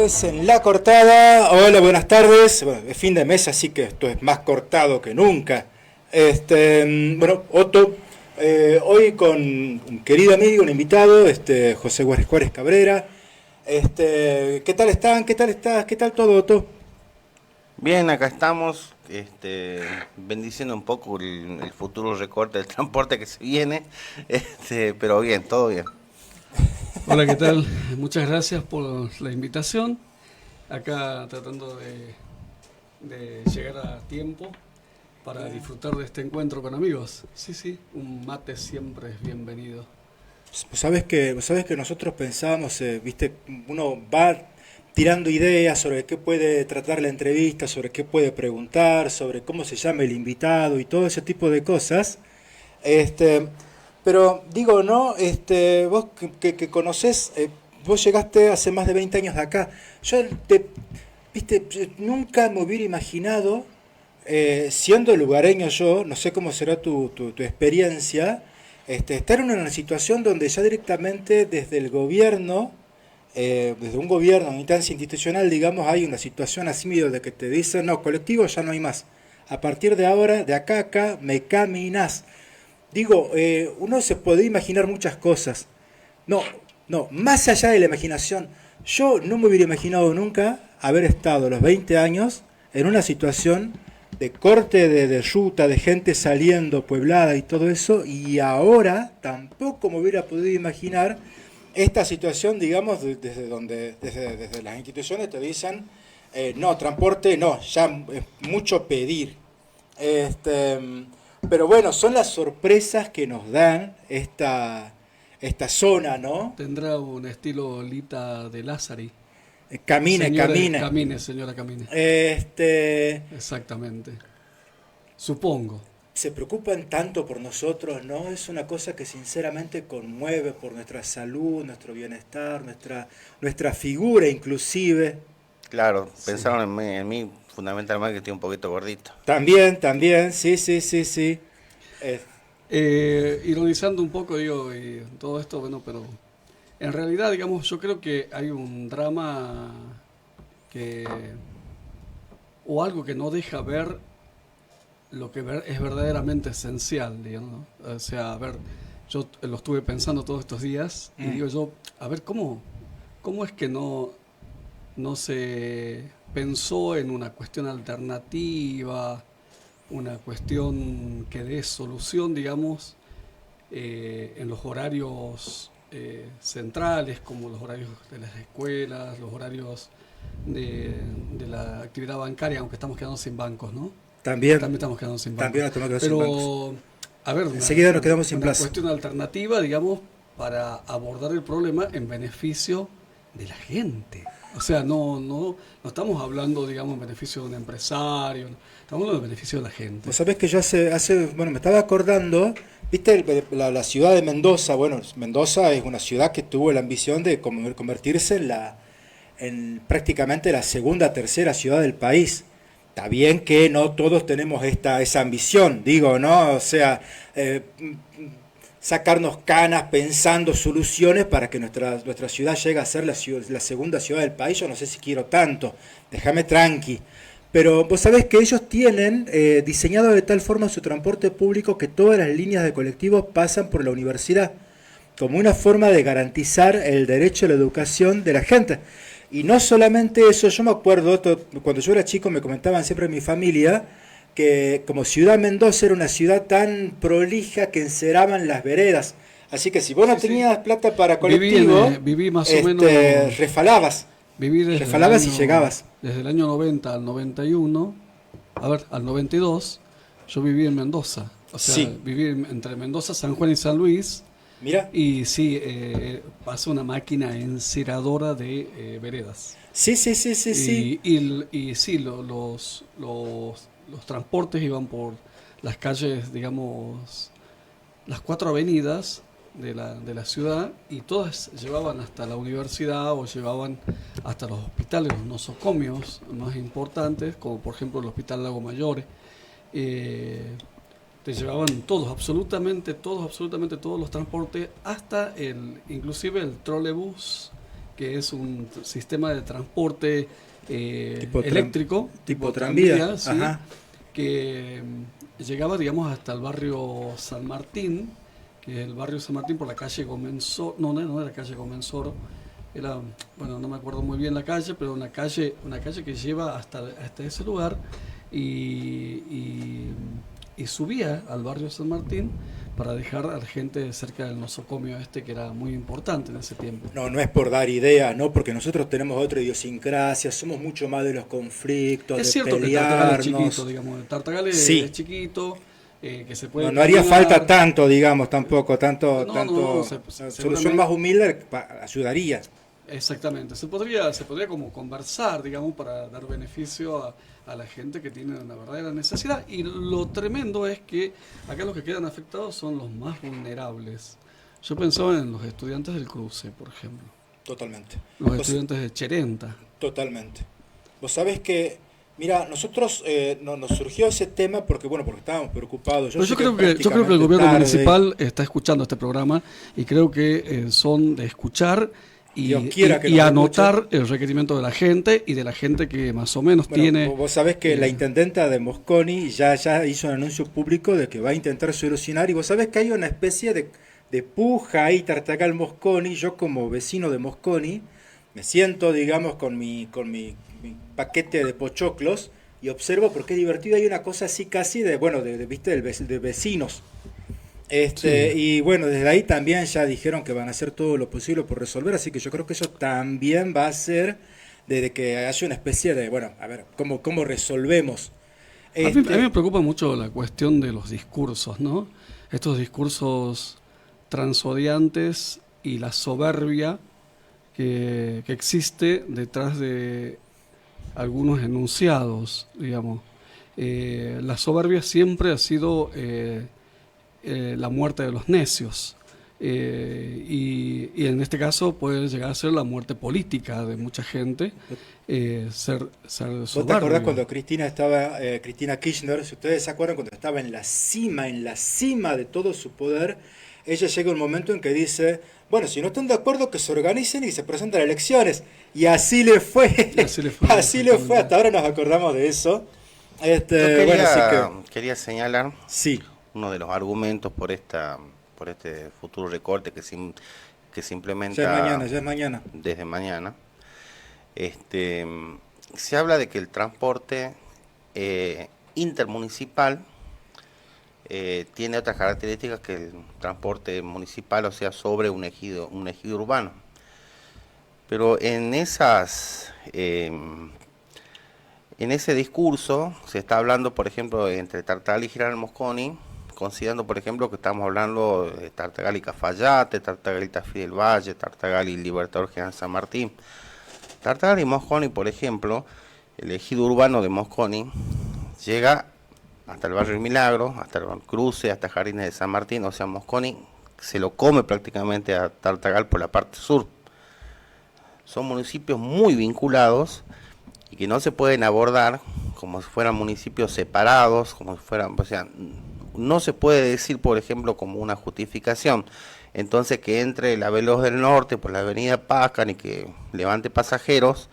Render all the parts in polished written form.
Estamos en La Cortada. Hola, buenas tardes. Bueno, es fin de mes, así que esto es más cortado que nunca. Bueno, Otto, hoy con un querido amigo, un invitado, José Juárez Cabrera. ¿Qué tal están? ¿Qué tal estás? ¿Qué tal todo, Otto? Bien, acá estamos, bendiciendo un poco el futuro recorte del transporte que se viene, pero bien, todo bien. Hola, ¿qué tal? Muchas gracias por la invitación. Acá tratando de llegar a tiempo para disfrutar de este encuentro con amigos. Sí, sí, un mate siempre es bienvenido. Vos sabés que nosotros pensábamos, viste, uno va tirando ideas sobre qué puede tratar la entrevista, sobre qué puede preguntar, sobre cómo se llama el invitado y todo ese tipo de cosas. Este, pero digo, ¿no? Vos que conocés, vos llegaste hace más de 20 años de acá. Yo, viste, nunca me hubiera imaginado, siendo lugareño yo, no sé cómo será tu experiencia, estar en una situación donde ya directamente desde el gobierno, desde un gobierno, una instancia institucional, digamos, hay una situación así medio de que te dicen, no, colectivo ya no hay más. A partir de ahora, de acá a acá, me caminas. Digo, uno se puede imaginar muchas cosas. No, no, más allá de la imaginación, yo no me hubiera imaginado nunca haber estado a los 20 años en una situación de corte de ruta, de gente saliendo pueblada y todo eso, y ahora tampoco me hubiera podido imaginar esta situación, digamos, desde donde, desde las instituciones te dicen, no, transporte, no, ya es mucho pedir. Este, pero bueno, son las sorpresas que nos dan esta zona, ¿no? Tendrá un estilo Lita de Lázari. Camine, camine. Camine, señora, camine. Este, Exactamente. Supongo. Se preocupan tanto por nosotros, ¿no? Es una cosa que sinceramente conmueve por nuestra salud, nuestro bienestar, nuestra figura inclusive. Claro, Sí. pensaron en mí fundamentalmente que estoy un poquito gordito. También, también, sí, sí, sí, sí. Eh, Ironizando un poco, digo, y todo esto, bueno, pero en realidad, digamos, yo creo que hay un drama que, o algo que no deja ver lo que es verdaderamente esencial, digamos, ¿no? O sea, a ver, yo lo estuve pensando todos estos días y mm, digo yo, a ver, ¿cómo es que no se pensó en una cuestión alternativa, una cuestión que dé solución, digamos, en los horarios centrales, como los horarios de las escuelas, los horarios de, de la actividad bancaria, aunque estamos quedando sin bancos, ¿no? también, También estamos quedando sin también bancos. nos tenemos que quedar sin bancos. Pero, a ver, Enseguida nos quedamos sin una plaza. cuestión alternativa, digamos, para abordar el problema en beneficio de la gente. O sea, no estamos hablando, digamos, en beneficio de un empresario, no, estamos hablando en beneficio de la gente. Vos sabés que yo bueno, me estaba acordando, viste, la ciudad de Mendoza. Bueno, Mendoza es una ciudad que tuvo la ambición de convertirse en prácticamente la segunda, tercera ciudad del país. Está bien que no todos tenemos esa ambición, digo, ¿no? O sea, sacarnos canas pensando soluciones para que nuestra ciudad llegue a ser la segunda ciudad del país. Yo no sé si quiero tanto, déjame tranqui. Pero vos sabés que ellos tienen diseñado de tal forma su transporte público que todas las líneas de colectivos pasan por la universidad, como una forma de garantizar el derecho a la educación de la gente. Y no solamente eso, yo me acuerdo, cuando yo era chico me comentaban siempre en mi familia que como ciudad Mendoza era una ciudad tan prolija que enceraban las veredas. Así que si vos no Sí, sí. tenías plata para colectivo, Viví más o menos, refalabas, viví refalabas y llegabas. desde el año 90 al 91, a ver, al 92, yo viví en Mendoza. O sea, Sí, viví entre Mendoza, San Juan y San Luis. mira, Y sí, pasa una máquina enceradora de veredas. sí, sí, sí, sí, sí. Y sí, los transportes iban por las calles, digamos, las cuatro avenidas de la ciudad y todas llevaban hasta la universidad o llevaban hasta los hospitales, los nosocomios más importantes, como por ejemplo el Hospital Lago Mayor. Eh, Te llevaban absolutamente todos los transportes, hasta inclusive el trolebús que es un sistema de transporte Tipo eléctrico, tipo tranvía, ¿sí? ajá. Que llegaba, digamos, hasta el barrio San Martín, que es el barrio San Martín por la calle Gomensoro, no era calle Gomensoro, era, bueno, no me acuerdo muy bien la calle, pero una calle que lleva hasta ese lugar y, y subía al barrio San Martín para dejar a la gente cerca del nosocomio este, que era muy importante en ese tiempo. No, no es por dar idea, ¿no? Porque nosotros tenemos otra idiosincrasia, somos mucho más de los conflictos, Es de cierto que Tartagal es chiquito, pelearnos. digamos, Tartagal Sí, es chiquito, que se puede no, no haría falta caminar. tanto, digamos, tampoco, No, solución más seguramente. humilde ayudaría. Exactamente, se podría como conversar, digamos, para dar beneficio a la gente que tiene una verdadera necesidad. Y lo tremendo es que acá los que quedan afectados son los más vulnerables. Yo pensaba en los estudiantes del cruce, por ejemplo, Totalmente. los Vos- estudiantes de Cherenta. Totalmente. Vos sabés que, mira, nosotros nos surgió ese tema porque, bueno, porque estábamos preocupados. Pero Sé yo creo que el prácticamente gobierno tarde. municipal está escuchando este programa y creo que son de escuchar Dios quiera que y nos anotar escuchen. el requerimiento de la gente y de la gente que más o menos Bueno, tiene. vos sabés que la eh, intendenta de Mosconi ya hizo un anuncio público de que va a intentar solucionar y vos sabés que hay una especie de puja ahí, Tartagal Mosconi. Yo como vecino de Mosconi me siento, digamos, mi paquete de pochoclos y observo porque es divertido. Hay una cosa así casi ¿viste? De vecinos. sí. Y bueno, desde ahí también ya dijeron que van a hacer todo lo posible por resolver, así que yo creo que eso también va a ser de que haya una especie de, bueno, a ver, ¿cómo resolvemos? A mí me Este, preocupa mucho la cuestión de los discursos, ¿no? Estos discursos transodiantes y la soberbia que existe detrás de algunos enunciados, digamos. La soberbia siempre ha sido la muerte de los necios. Y en este caso puede llegar a ser la muerte política de mucha gente, ser ¿Vos te acordás soberbio. cuando Cristina Kirchner, si ustedes se acuerdan, cuando estaba en la cima de todo su poder, ella llega un momento en que dice, bueno, si no están de acuerdo, que se organicen y se presenten a elecciones. Y así le fue, Así le fue, así le fue, exactamente. hasta ahora nos acordamos de eso. Yo Bueno, así que, quería señalar sí, uno de los argumentos por este futuro recorte que se ya es implementa mañana, ya es mañana. desde mañana. Este, se habla de que el transporte intermunicipal tiene otras características que el transporte municipal, o sea, sobre un ejido urbano. Pero en ese discurso se está hablando, por ejemplo, entre Tartagal y General Mosconi, considerando, por ejemplo, que estamos hablando de Tartagal y Cafayate, Tartagal y Tafí del Valle, Tartagal y Libertador General San Martín. Tartagal y Mosconi, por ejemplo, el ejido urbano de Mosconi llega hasta el barrio Milagro, hasta el cruce, hasta Jardines de San Martín, o sea, Mosconi se lo come prácticamente a Tartagal por la parte sur. Son municipios muy vinculados y que no se pueden abordar como si fueran municipios separados, como si fueran, o sea, no se puede decir, por ejemplo, como una justificación, entonces que entre la Veloz del Norte por la avenida Pacan y que levante pasajeros,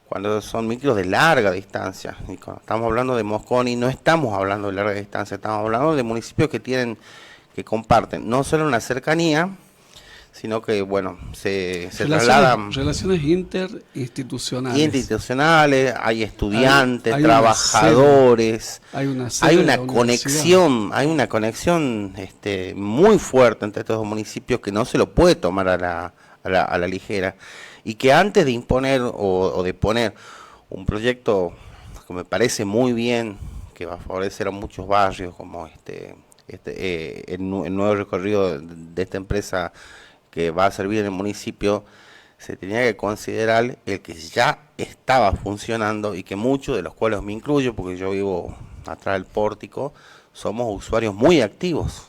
cuando son micros de larga distancia. Y cuando estamos hablando de Mosconi, no estamos hablando de larga distancia, estamos hablando de municipios que comparten no solo una cercanía, sino que, bueno, se trasladan Relaciones interinstitucionales. institucionales, hay estudiantes, Hay una trabajadores, sede de la universidad. hay una conexión muy fuerte entre estos dos municipios que no se lo puede tomar a la ligera. Y que antes de imponer o de poner un proyecto que me parece muy bien, que va a favorecer a muchos barrios, como el nuevo recorrido de esta empresa que va a servir en el municipio, se tenía que considerar el que ya estaba funcionando y que muchos, de los cuales me incluyo, porque yo vivo atrás del pórtico, somos usuarios muy activos.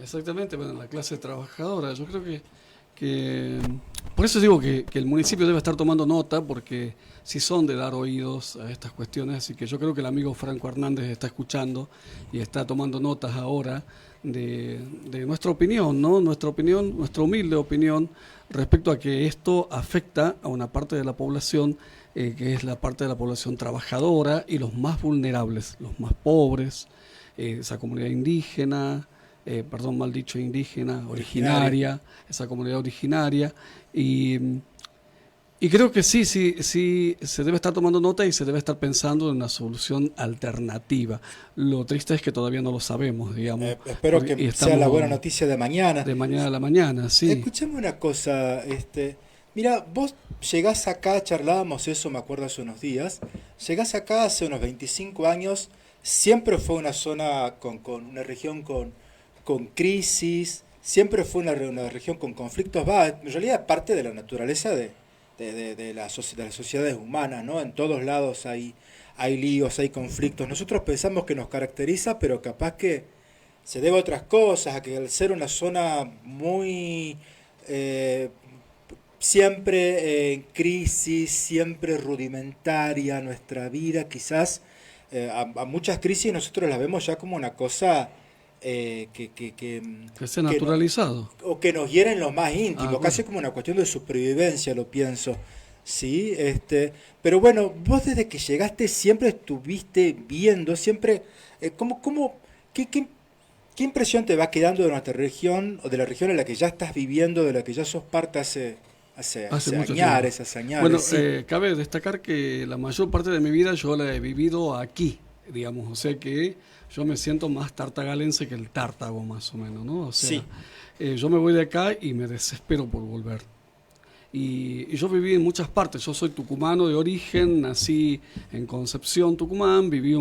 Exactamente, bueno, la clase trabajadora. Yo creo que por eso digo que el municipio debe estar tomando nota, porque si son de dar oídos a estas cuestiones, así que yo creo que el amigo Franco Hernández está escuchando y está tomando notas ahora de nuestra opinión, ¿no? Nuestra opinión, nuestra humilde opinión respecto a que esto afecta a una parte de la población que es la parte de la población trabajadora y los más vulnerables, los más pobres, esa comunidad indígena, perdón, mal dicho, indígena, originaria, esa comunidad originaria, y creo que sí se debe estar tomando nota y se debe estar pensando en una solución alternativa. Lo triste es que todavía no lo sabemos, digamos. Espero que sea la buena noticia de mañana. De mañana a la mañana, sí. Escúchame una cosa, mira, vos llegás acá, charlábamos eso, me acuerdo hace unos días, llegás acá hace unos 25 años, siempre fue una zona con una región con crisis, siempre fue una región con conflictos, en realidad parte de la naturaleza de las sociedades humanas, ¿no? En todos lados hay líos, hay conflictos. Nosotros pensamos que nos caracteriza, pero capaz que se debe a otras cosas, a que al ser una zona muy siempre en crisis, siempre rudimentaria nuestra vida, quizás a muchas crisis nosotros las vemos ya como una cosa que se ha naturalizado. O que nos hieren lo más íntimo, casi bueno. como una cuestión de supervivencia, lo pienso. Sí, pero bueno, vos desde que llegaste siempre estuviste viendo, siempre, ¿qué impresión te va quedando de nuestra región, o de la región en la que ya estás viviendo, de la que ya sos parte hace mucho añares, Bueno, sí. cabe destacar que la mayor parte de mi vida yo la he vivido aquí, digamos, o sea que yo me siento más tartagalense que el tártago, más o menos, ¿no? O sea, Sí. Yo me voy de acá y me desespero por volver. Y yo viví en muchas partes. Yo soy tucumano de origen, nací en Concepción, Tucumán, viví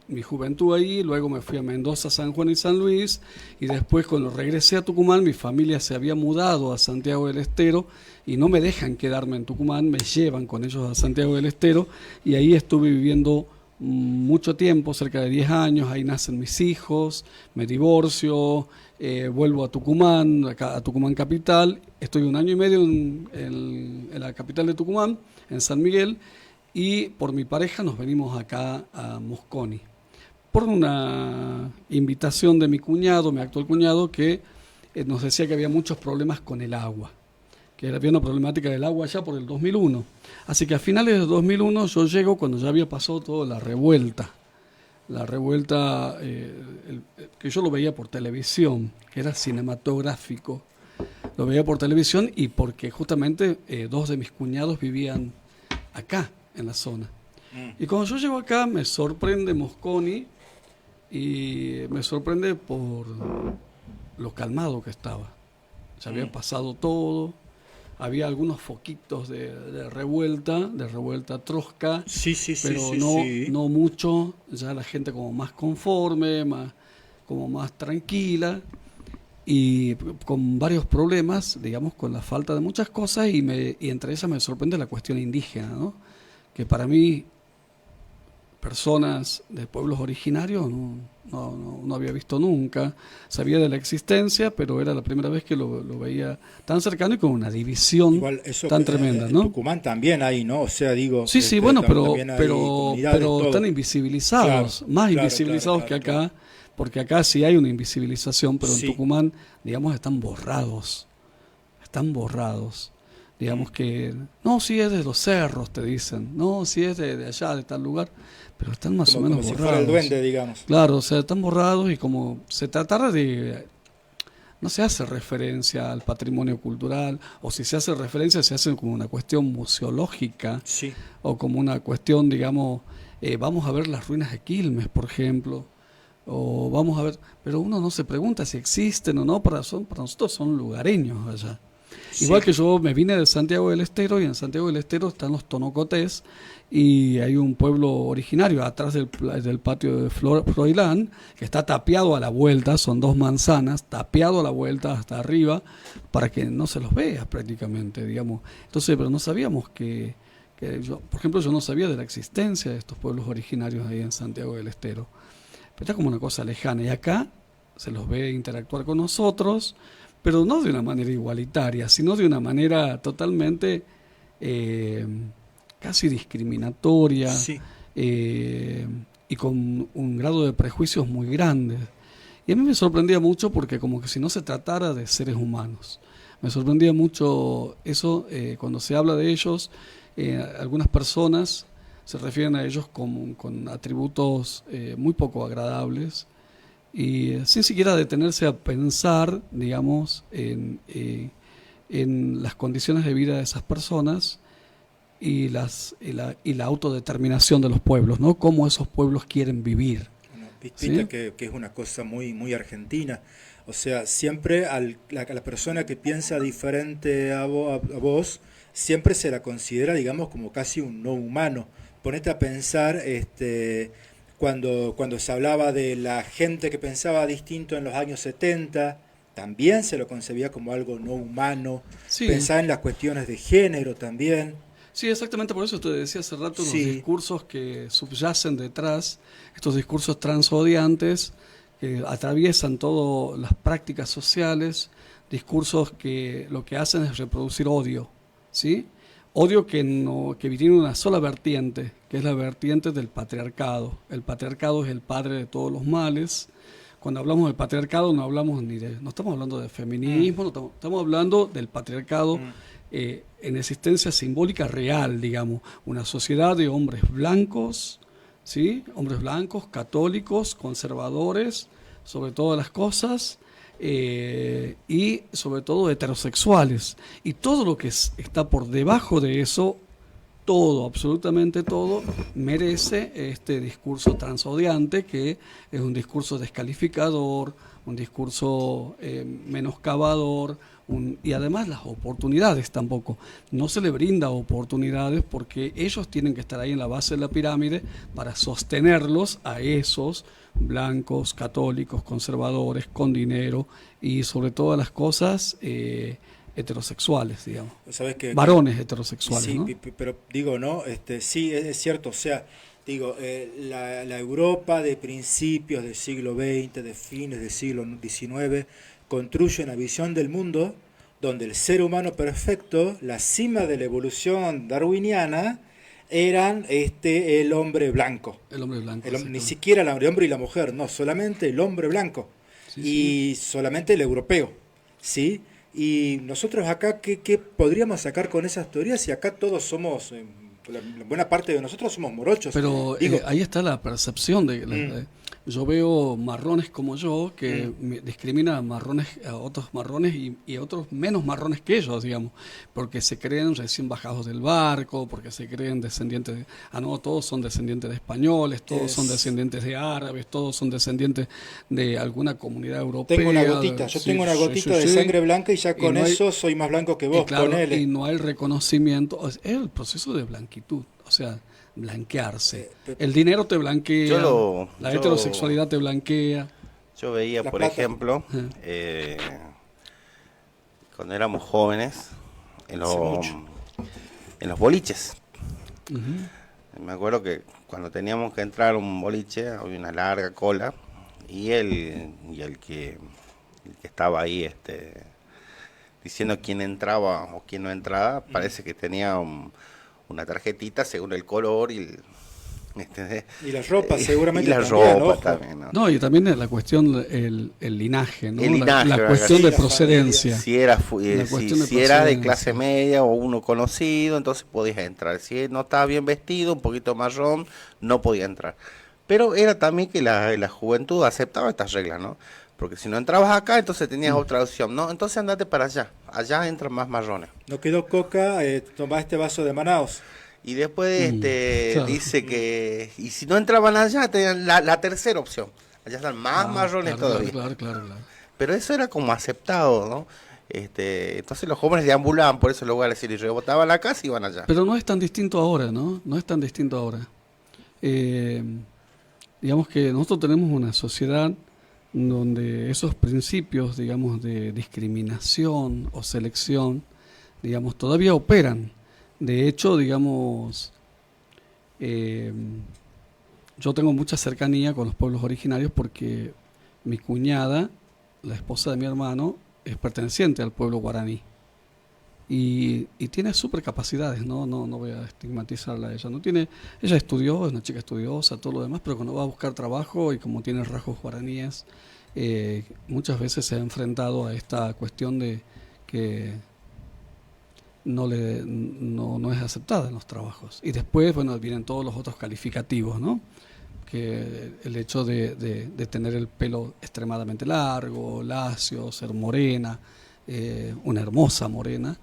mi juventud ahí, luego me fui a Mendoza, San Juan y San Luis, y después cuando regresé a Tucumán, mi familia se había mudado a Santiago del Estero y no me dejan quedarme en Tucumán, me llevan con ellos a Santiago del Estero y ahí estuve viviendo mucho tiempo, cerca de 10 años, ahí nacen mis hijos, me divorcio, vuelvo a Tucumán, acá a Tucumán capital, estoy 1 año y medio en la capital de Tucumán, en San Miguel, y por mi pareja nos venimos acá a Mosconi, por una invitación de mi cuñado, mi actual cuñado, que nos decía que había muchos problemas con el agua, que había una problemática del agua ya por el 2001. Así que a finales de 2001 yo llego cuando ya había pasado toda la revuelta. La revuelta que yo lo veía por televisión, que era cinematográfico. Lo veía por televisión y porque justamente 2 de mis cuñados vivían acá, en la zona. Y cuando yo llego acá me sorprende Mosconi y me sorprende por lo calmado que estaba. Ya había pasado todo. Había algunos foquitos de revuelta trosca, Sí, pero sí. no mucho, ya la gente como más conforme, como más tranquila y con varios problemas, digamos, con la falta de muchas cosas y entre esas me sorprende la cuestión indígena, ¿no? Que para mí, personas de pueblos originarios no había visto nunca, sabía de la existencia, pero era la primera vez que lo veía tan cercano y con una división Igual eso, tan tremenda, en ¿no? Tucumán también hay, ¿no? O sea, digo... Sí, bueno, pero todo. están invisibilizados, Claro, más claro, invisibilizados claro, que acá, porque acá sí hay una invisibilización, pero Sí. en Tucumán, digamos, están borrados, digamos que, no, si es de los cerros, te dicen, no, si es de allá, de tal lugar, pero están más o menos Como si borrados. fuera el duende, digamos. Claro, o sea, están borrados y como se tratara de... No se hace referencia al patrimonio cultural, o si se hace referencia, se hace como una cuestión museológica, Sí. o como una cuestión, digamos, vamos a ver las ruinas de Quilmes, por ejemplo, o vamos a ver... Pero uno no se pregunta si existen o no, para nosotros son lugareños allá. Sí. Igual que yo me vine de Santiago del Estero y en Santiago del Estero están los tonocotés y hay un pueblo originario atrás del patio de Froilán que está tapiado a la vuelta, son 2 manzanas, tapiado a la vuelta hasta arriba para que no se los vea prácticamente, digamos. Entonces, pero no sabíamos que yo, por ejemplo, yo no sabía de la existencia de estos pueblos originarios ahí en Santiago del Estero. Pero está como una cosa lejana y acá se los ve interactuar con nosotros, pero no de una manera igualitaria, sino de una manera totalmente casi discriminatoria Sí. y con un grado de prejuicios muy grande. Y a mí me sorprendía mucho porque como que si no se tratara de seres humanos. Me sorprendía mucho eso cuando se habla de ellos. Algunas personas se refieren a ellos con atributos muy poco agradables y sin siquiera detenerse a pensar, digamos, en las condiciones de vida de esas personas y la autodeterminación de los pueblos, ¿no? Cómo esos pueblos quieren vivir. Bueno, viste ¿Sí? que es una cosa muy, muy argentina. O sea, siempre a la persona que piensa diferente a vos, siempre se la considera, digamos, como casi un no humano. Ponete a pensar, cuando se hablaba de la gente que pensaba distinto en los años 70, también se lo concebía como algo no humano. Sí, Pensaba en las cuestiones de género también. sí, exactamente por eso te decía hace rato los Sí, discursos que subyacen detrás, estos discursos transodiantes que atraviesan todas las prácticas sociales, discursos que lo que hacen es reproducir odio, ¿sí? Odio que no, que tiene una sola vertiente, que es la vertiente del patriarcado. El patriarcado es el padre de todos los males. Cuando hablamos del patriarcado no hablamos no estamos hablando de mm, feminismo, estamos hablando del patriarcado mm, en existencia simbólica real, digamos, una sociedad de hombres blancos, ¿sí? Hombres blancos, católicos, conservadores, sobre todas las cosas, y sobre todo heterosexuales. Y todo lo que está por debajo de eso, todo, absolutamente todo, merece este discurso transodiante, que es un discurso descalificador, un discurso menoscabador, y además las oportunidades tampoco. No se le brinda oportunidades porque ellos tienen que estar ahí en la base de la pirámide para sostenerlos a esos blancos, católicos, conservadores, con dinero y sobre todas las cosas heterosexuales, digamos. sabes Varones heterosexuales, sí, ¿no? pero digo, ¿no? Sí, es cierto, o sea, digo, la Europa de principios del siglo XX, de fines del siglo XIX, construye una visión del mundo donde el ser humano perfecto, la cima de la evolución darwiniana, eran el hombre blanco. El hombre blanco, Ni exactamente. siquiera el hombre y la mujer, no, solamente el hombre blanco Sí, sí. y solamente el europeo, ¿sí? Y nosotros acá, ¿qué podríamos sacar con esas teorías si acá todos somos, la buena parte de nosotros somos morochos? Pero Digo, ahí está la percepción mm, yo veo marrones como yo que mm, discriminan a marrones, a otros marrones y a otros menos marrones que ellos, digamos, porque se creen recién bajados del barco, porque se creen descendientes no, todos son descendientes de españoles, todos son es, descendientes de árabes, todos son descendientes de alguna comunidad tengo una europea. gotita, yo Sí, tengo una sí, sí, gotita de sí. sangre blanca y ya Y con no hay, eso soy más blanco que y vos, claro, y ponele. no hay reconocimiento, es el proceso de blanquitud, o sea, blanquearse. Pe- El dinero te Yo blanquea, lo, la yo, heterosexualidad te blanquea. yo veía, la por plata. ejemplo, eh, eh, cuando éramos jóvenes, en, Hace lo- mucho. en los boliches. Ujú. Me acuerdo que cuando teníamos que entrar a un boliche había una larga cola y el que estaba ahí diciendo quién entraba o quién no entraba, parece que tenía una tarjetita según el color ¿entendés? Y la ropa Y seguramente la también, ropa ojo. también, ¿no? No, y también es la cuestión, el linaje, ¿no? El linaje, La ¿verdad? cuestión Sí, de la familia. procedencia. Si La cuestión de si era de procedencia. clase media o uno conocido, entonces podías entrar. Si no estaba bien vestido, un poquito marrón, no podía entrar. Pero era también que la juventud aceptaba estas reglas, ¿no? Porque si no entrabas acá, entonces tenías Mm. otra opción, ¿no? Entonces andate para allá. Allá entran más marrones. No quedó coca, tomá este vaso de Manaos. Y después Claro. dice que... Y si no entraban allá, tenían la tercera opción. Allá están más marrones Claro, todavía. claro, claro, claro, claro. Pero eso era como aceptado, ¿no? Entonces los jóvenes deambulaban por esos lugares y rebotaban la casa y iban allá. Pero no es tan distinto ahora, ¿no? No es tan distinto ahora. Eh, digamos que nosotros tenemos una sociedad donde esos principios, digamos, de discriminación o selección, digamos, todavía operan. De hecho, digamos, eh, yo tengo mucha cercanía con los pueblos originarios porque mi cuñada, la esposa de mi hermano, es perteneciente al pueblo guaraní. Y tiene super capacidades, no voy a estigmatizarla a ella. No tiene, ella estudió, es una chica estudiosa, todo lo demás, pero cuando va a buscar trabajo y como tiene rasgos guaraníes muchas veces se ha enfrentado a esta cuestión de que no es aceptada en los trabajos. Y después, bueno, vienen todos los otros calificativos, ¿no? Que el hecho de tener el pelo extremadamente largo, lacio, ser morena, una hermosa morena,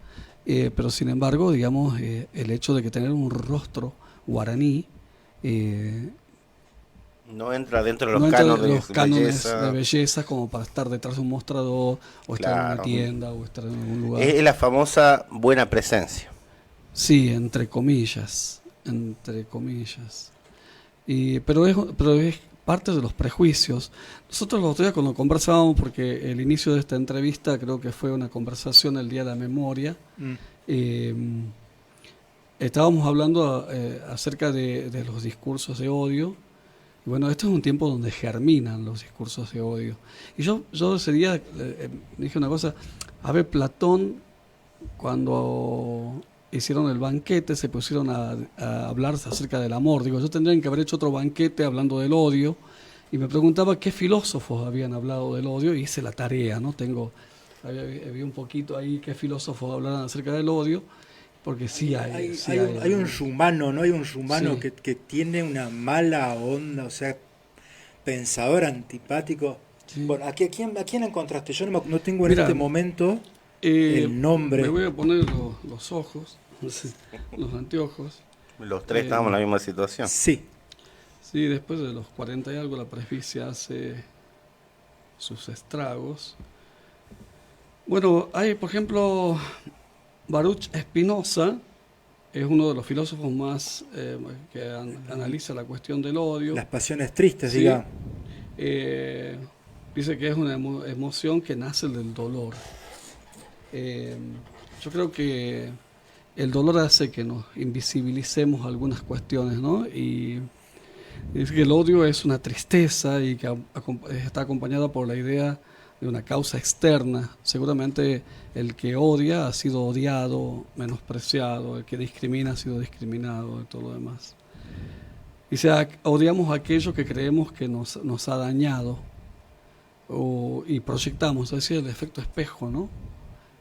pero sin embargo, digamos, el hecho de que tener un rostro guaraní no entra dentro de no los entra en cánones los de cánones belleza. de belleza como para estar detrás de un mostrador o estar en una Claro. tienda o estar en un lugar. Es la famosa buena presencia. Sí, entre comillas, entre comillas. Pero es parte de los prejuicios. Nosotros los otros días cuando conversábamos, porque el inicio de esta entrevista creo que fue una conversación el Día de la Memoria, eh, estábamos hablando acerca de los discursos de odio. Y bueno, este es un tiempo donde germinan los discursos de odio. Y yo ese día dije una cosa, a ver, Platón, cuando hicieron el banquete, se pusieron a hablar acerca del amor. Digo, yo tendrían que haber hecho otro banquete hablando del odio. Y me preguntaba qué filósofos habían hablado del odio, y hice la tarea, ¿no? Había un poquito ahí qué filósofos hablaran acerca del odio, porque sí hay. Hay un rumano, ¿no? Hay un rumano Sí. que tiene una mala onda, o sea, pensador antipático. Sí. Bueno, ¿a quién encontraste? Yo no tengo en Mira, este momento Eh, el nombre. Me voy a poner los ojos, los anteojos. Los tres estamos en la misma situación. Sí, Sí, después de los 40 y algo la presbicia hace sus estragos. Bueno, hay, por ejemplo, Baruch Spinoza, es uno de los filósofos más que analiza la cuestión del odio. las pasiones tristes, Sí. digamos. Dice que es una emoción que nace del dolor. Yo creo que el dolor hace que nos invisibilicemos algunas cuestiones, ¿no? Y dice que el odio es una tristeza y que está acompañada por la idea de una causa externa. Seguramente el que odia ha sido odiado, menospreciado, el que discrimina ha sido discriminado y todo lo demás. Dice, odiamos aquello que creemos que nos ha dañado y proyectamos, es decir, el efecto espejo, ¿no?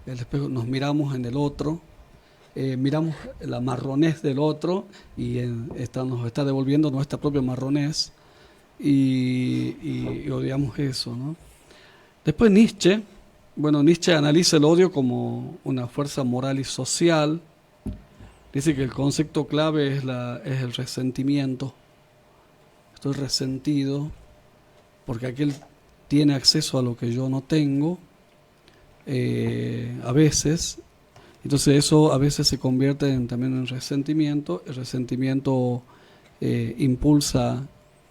El espejo, nos miramos en el otro, miramos la marronez del otro y nos está devolviendo nuestra propia marronez y odiamos eso, ¿no? Después Nietzsche, bueno, Nietzsche analiza el odio como una fuerza moral y social. Dice que el concepto clave es el resentimiento. Estoy resentido porque aquel tiene acceso a lo que yo no tengo, a veces. Entonces eso a veces se convierte también en resentimiento. El resentimiento impulsa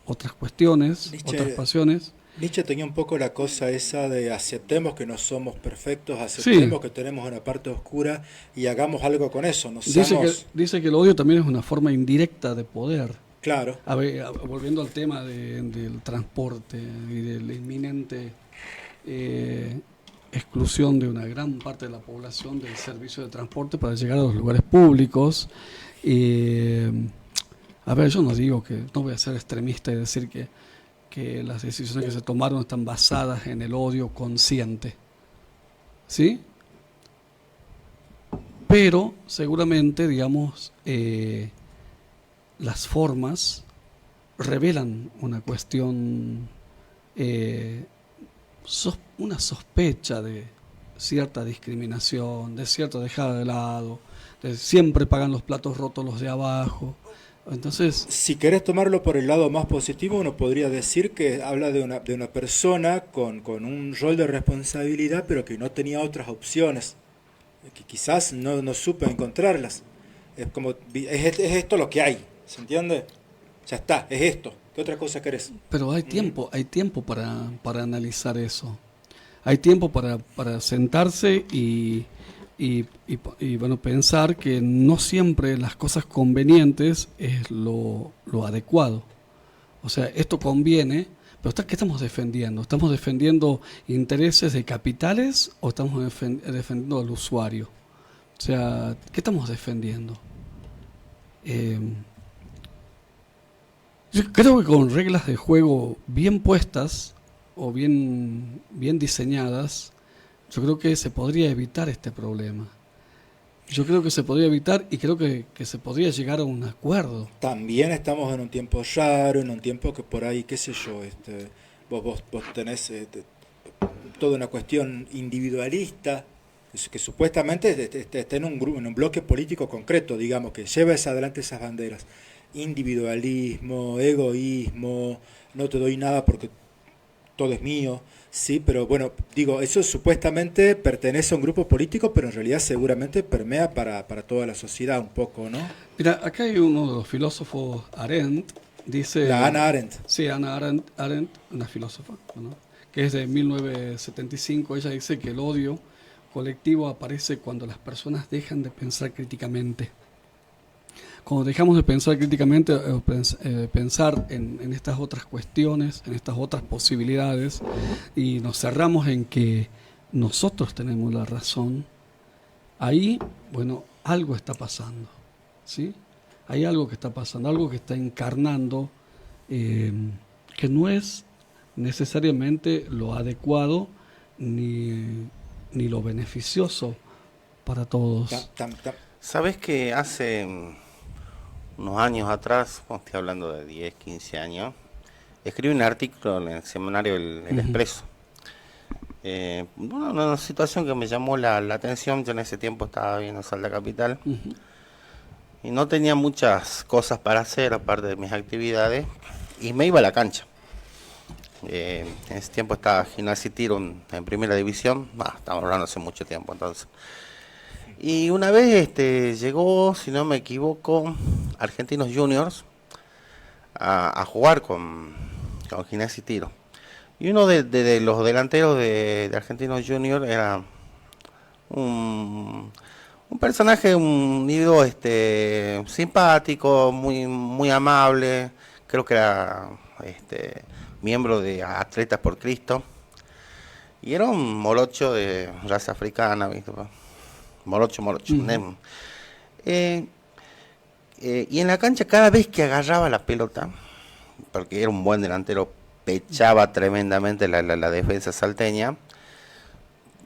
otras cuestiones, otras pasiones. Nietzsche tenía un poco la cosa esa de aceptemos que no somos perfectos, aceptemos que tenemos una parte oscura y hagamos algo con eso. Dice que el odio también es una forma indirecta de poder. Claro. Volviendo al tema del transporte y de la inminente exclusión de una gran parte de la población del servicio de transporte para llegar a los lugares públicos. A ver, yo no digo no voy a ser extremista y decir que las decisiones que se tomaron están basadas en el odio consciente, ¿sí? Pero seguramente, digamos, las formas revelan una cuestión, una sospecha de cierta discriminación, de cierta dejada de lado, de siempre pagan los platos rotos los de abajo. Entonces, si querés tomarlo por el lado más positivo, uno podría decir que habla de una persona con un rol de responsabilidad, pero que no tenía otras opciones, que quizás no supe encontrarlas. Es como, es esto lo que hay, ¿se entiende? Ya está, es esto. ¿Qué otra cosa querés? Pero hay tiempo para analizar eso. Hay tiempo para sentarse y bueno, pensar que no siempre las cosas convenientes es lo adecuado. O sea, esto conviene, pero ¿qué estamos defendiendo? ¿Estamos defendiendo intereses de capitales o estamos defendiendo al usuario? O sea, ¿qué estamos defendiendo? Yo creo que con reglas de juego bien puestas, o bien diseñadas, yo creo que se podría evitar este problema. Yo creo que se podría evitar y creo que se podría llegar a un acuerdo. También estamos en un tiempo raro, en un tiempo que por ahí, qué sé yo, vos tenés toda una cuestión individualista, que supuestamente está en un grupo, en un bloque político concreto, digamos, que lleva adelante esas banderas. Individualismo, egoísmo, no te doy nada porque todo es mío, sí, pero bueno, digo, eso supuestamente pertenece a un grupo político, pero en realidad seguramente permea para toda la sociedad un poco, ¿no? Mira, acá hay uno de los filósofos, Arendt, La dice, Hannah Arendt. sí, Arendt, una filósofa, ¿no? Que es de 1975, ella dice que el odio colectivo aparece cuando las personas dejan de pensar críticamente. Cuando dejamos de pensar críticamente, pensar en estas otras cuestiones, en estas otras posibilidades, y nos cerramos en que nosotros tenemos la razón, ahí, bueno, algo está pasando, ¿sí? Hay algo que está pasando, algo que está encarnando, eh, que no es necesariamente lo adecuado ni lo beneficioso para todos. ¿Sabes que hace unos años atrás, estoy hablando de 10, 15 años, escribí un artículo en el semanario El Expreso? Bueno, una situación que me llamó la atención. Yo en ese tiempo estaba viviendo en Salta Capital y no tenía muchas cosas para hacer aparte de mis actividades y me iba a la cancha. En ese tiempo estaba Gimnasia y Tiro en primera división, estamos hablando hace mucho tiempo entonces. Y una vez llegó, si no me equivoco, Argentinos Juniors a jugar con Gimnasia y Tiro. Y uno de los delanteros de Argentinos Juniors era un personaje, un individuo simpático, muy amable. Creo que era miembro de Atletas por Cristo. Y era un morocho de raza africana, ¿viste? Morocho. Y en la cancha, cada vez que agarraba la pelota, porque era un buen delantero, pechaba tremendamente la defensa salteña,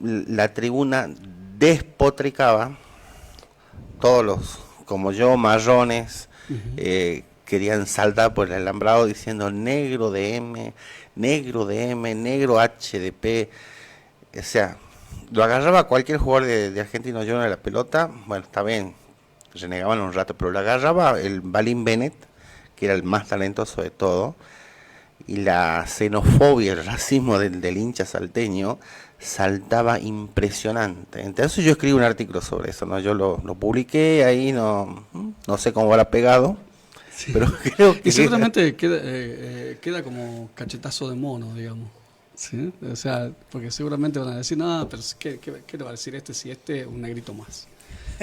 la tribuna despotricaba, todos los, como yo, marrones, querían saltar por el alambrado diciendo negro de M, negro HDP. O sea, lo agarraba cualquier jugador de Argentino Juniors de la pelota, bueno, está bien, renegaban un rato, pero lo agarraba el Balín Bennett, que era el más talentoso de todo, y la xenofobia, el racismo del hincha salteño saltaba impresionante. Entonces yo escribí un artículo sobre eso, ¿no? Yo lo publiqué ahí, no sé cómo habrá pegado, sí, pero creo que... Y seguramente queda como cachetazo de mono, digamos. ¿Sí? O sea, porque seguramente van a decir, no, pero ¿qué le va a decir si este es un negrito más?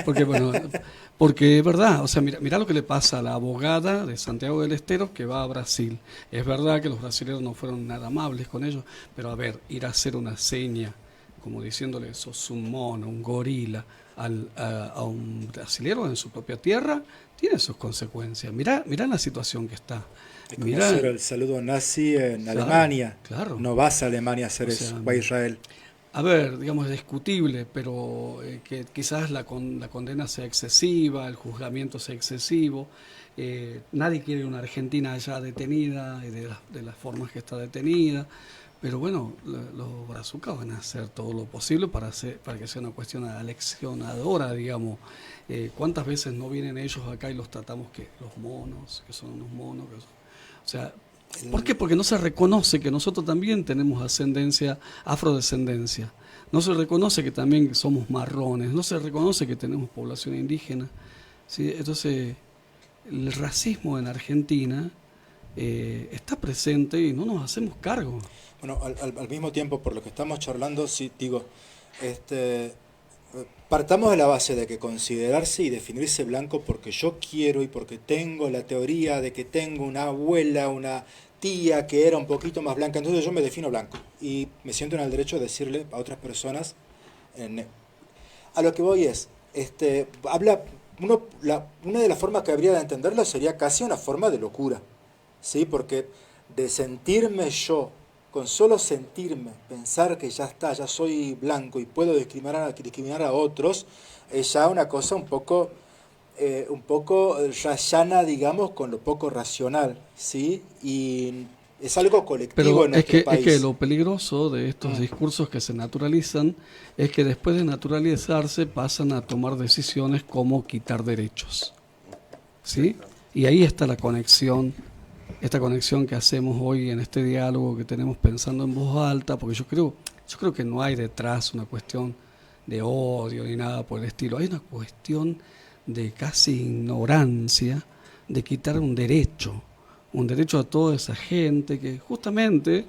Porque, bueno, porque es verdad, o sea, mira lo que le pasa a la abogada de Santiago del Estero que va a Brasil. Es verdad que los brasileños no fueron nada amables con ellos, pero a ver, ir a hacer una seña, como diciéndole, sos un mono, un gorila, a un brasilero en su propia tierra, tiene sus consecuencias. Mirá la situación que está. Es como hacer el saludo nazi en Alemania. Claro. No vas a Alemania a hacer eso, va a Israel. A ver, digamos, es discutible, pero que quizás la condena sea excesiva, el juzgamiento sea excesivo. Nadie quiere una Argentina allá detenida y de las formas que está detenida. Pero bueno, los brazucas van a hacer todo lo posible para que sea una cuestión aleccionadora, digamos. ¿Cuántas veces no vienen ellos acá y los tratamos que los monos, que son unos monos? O sea, ¿por qué? Porque no se reconoce que nosotros también tenemos afrodescendencia. No se reconoce que también somos marrones. No se reconoce que tenemos población indígena. ¿Sí? Entonces, el racismo en Argentina está presente y no nos hacemos cargo. Bueno, al mismo tiempo, por lo que estamos charlando, sí, digo, partamos de la base de que considerarse y definirse blanco porque yo quiero y porque tengo la teoría de que tengo una abuela, una tía que era un poquito más blanca, entonces yo me defino blanco y me siento en el derecho de decirle a otras personas, a lo que voy es, una de las formas que habría de entenderlo sería casi una forma de locura, ¿sí? Porque de sentirme yo con solo sentirme, pensar que ya está, ya soy blanco y puedo discriminar a otros, es ya una cosa un poco rayana, digamos, con lo poco racional, ¿sí? Y es algo colectivo Pero en nuestro es que país. lo peligroso de estos Mm. discursos que se naturalizan es que después de naturalizarse pasan a tomar decisiones como quitar derechos, ¿sí? Y ahí está la conexión, esta conexión que hacemos hoy en este diálogo que tenemos pensando en voz alta, porque yo creo que no hay detrás una cuestión de odio ni nada por el estilo, hay una cuestión de casi ignorancia de quitar un derecho a toda esa gente que justamente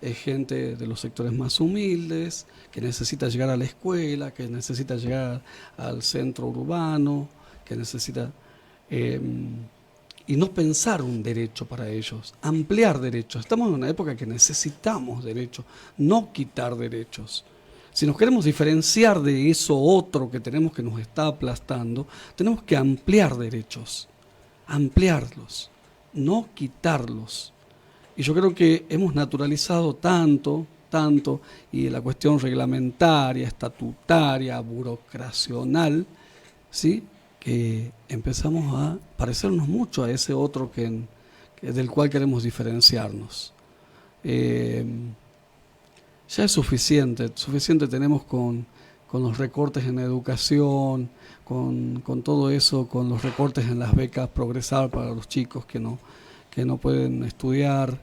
es gente de los sectores más humildes, que necesita llegar a la escuela, que necesita llegar al centro urbano, que necesita... eh, y no pensar un derecho para ellos, ampliar derechos. Estamos en una época que necesitamos derechos, no quitar derechos. Si nos queremos diferenciar de eso otro que tenemos que nos está aplastando, tenemos que ampliar derechos, ampliarlos, no quitarlos. Y yo creo que hemos naturalizado tanto, y la cuestión reglamentaria, estatutaria, burocracional, ¿sí? Que empezamos a parecernos mucho a ese otro del cual queremos diferenciarnos. Eh, ya es suficiente tenemos con los recortes en educación, con todo eso, con los recortes en las becas Progresar para los chicos que no pueden estudiar,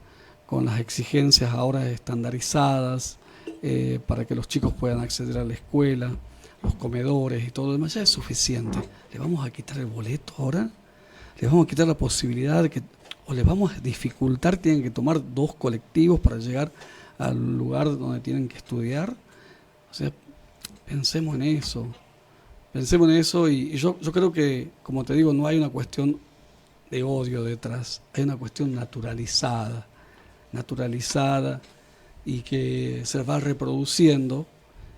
con las exigencias ahora estandarizadas para que los chicos puedan acceder a la escuela, los comedores y todo lo demás. Ya es suficiente. ¿Le vamos a quitar el boleto ahora? ¿Le vamos a quitar la posibilidad de que, o le vamos a dificultar, tienen que tomar 2 colectivos para llegar al lugar donde tienen que estudiar? O sea, pensemos en eso. Pensemos en eso y yo creo que, como te digo, no hay una cuestión de odio detrás, hay una cuestión naturalizada y que se va reproduciendo.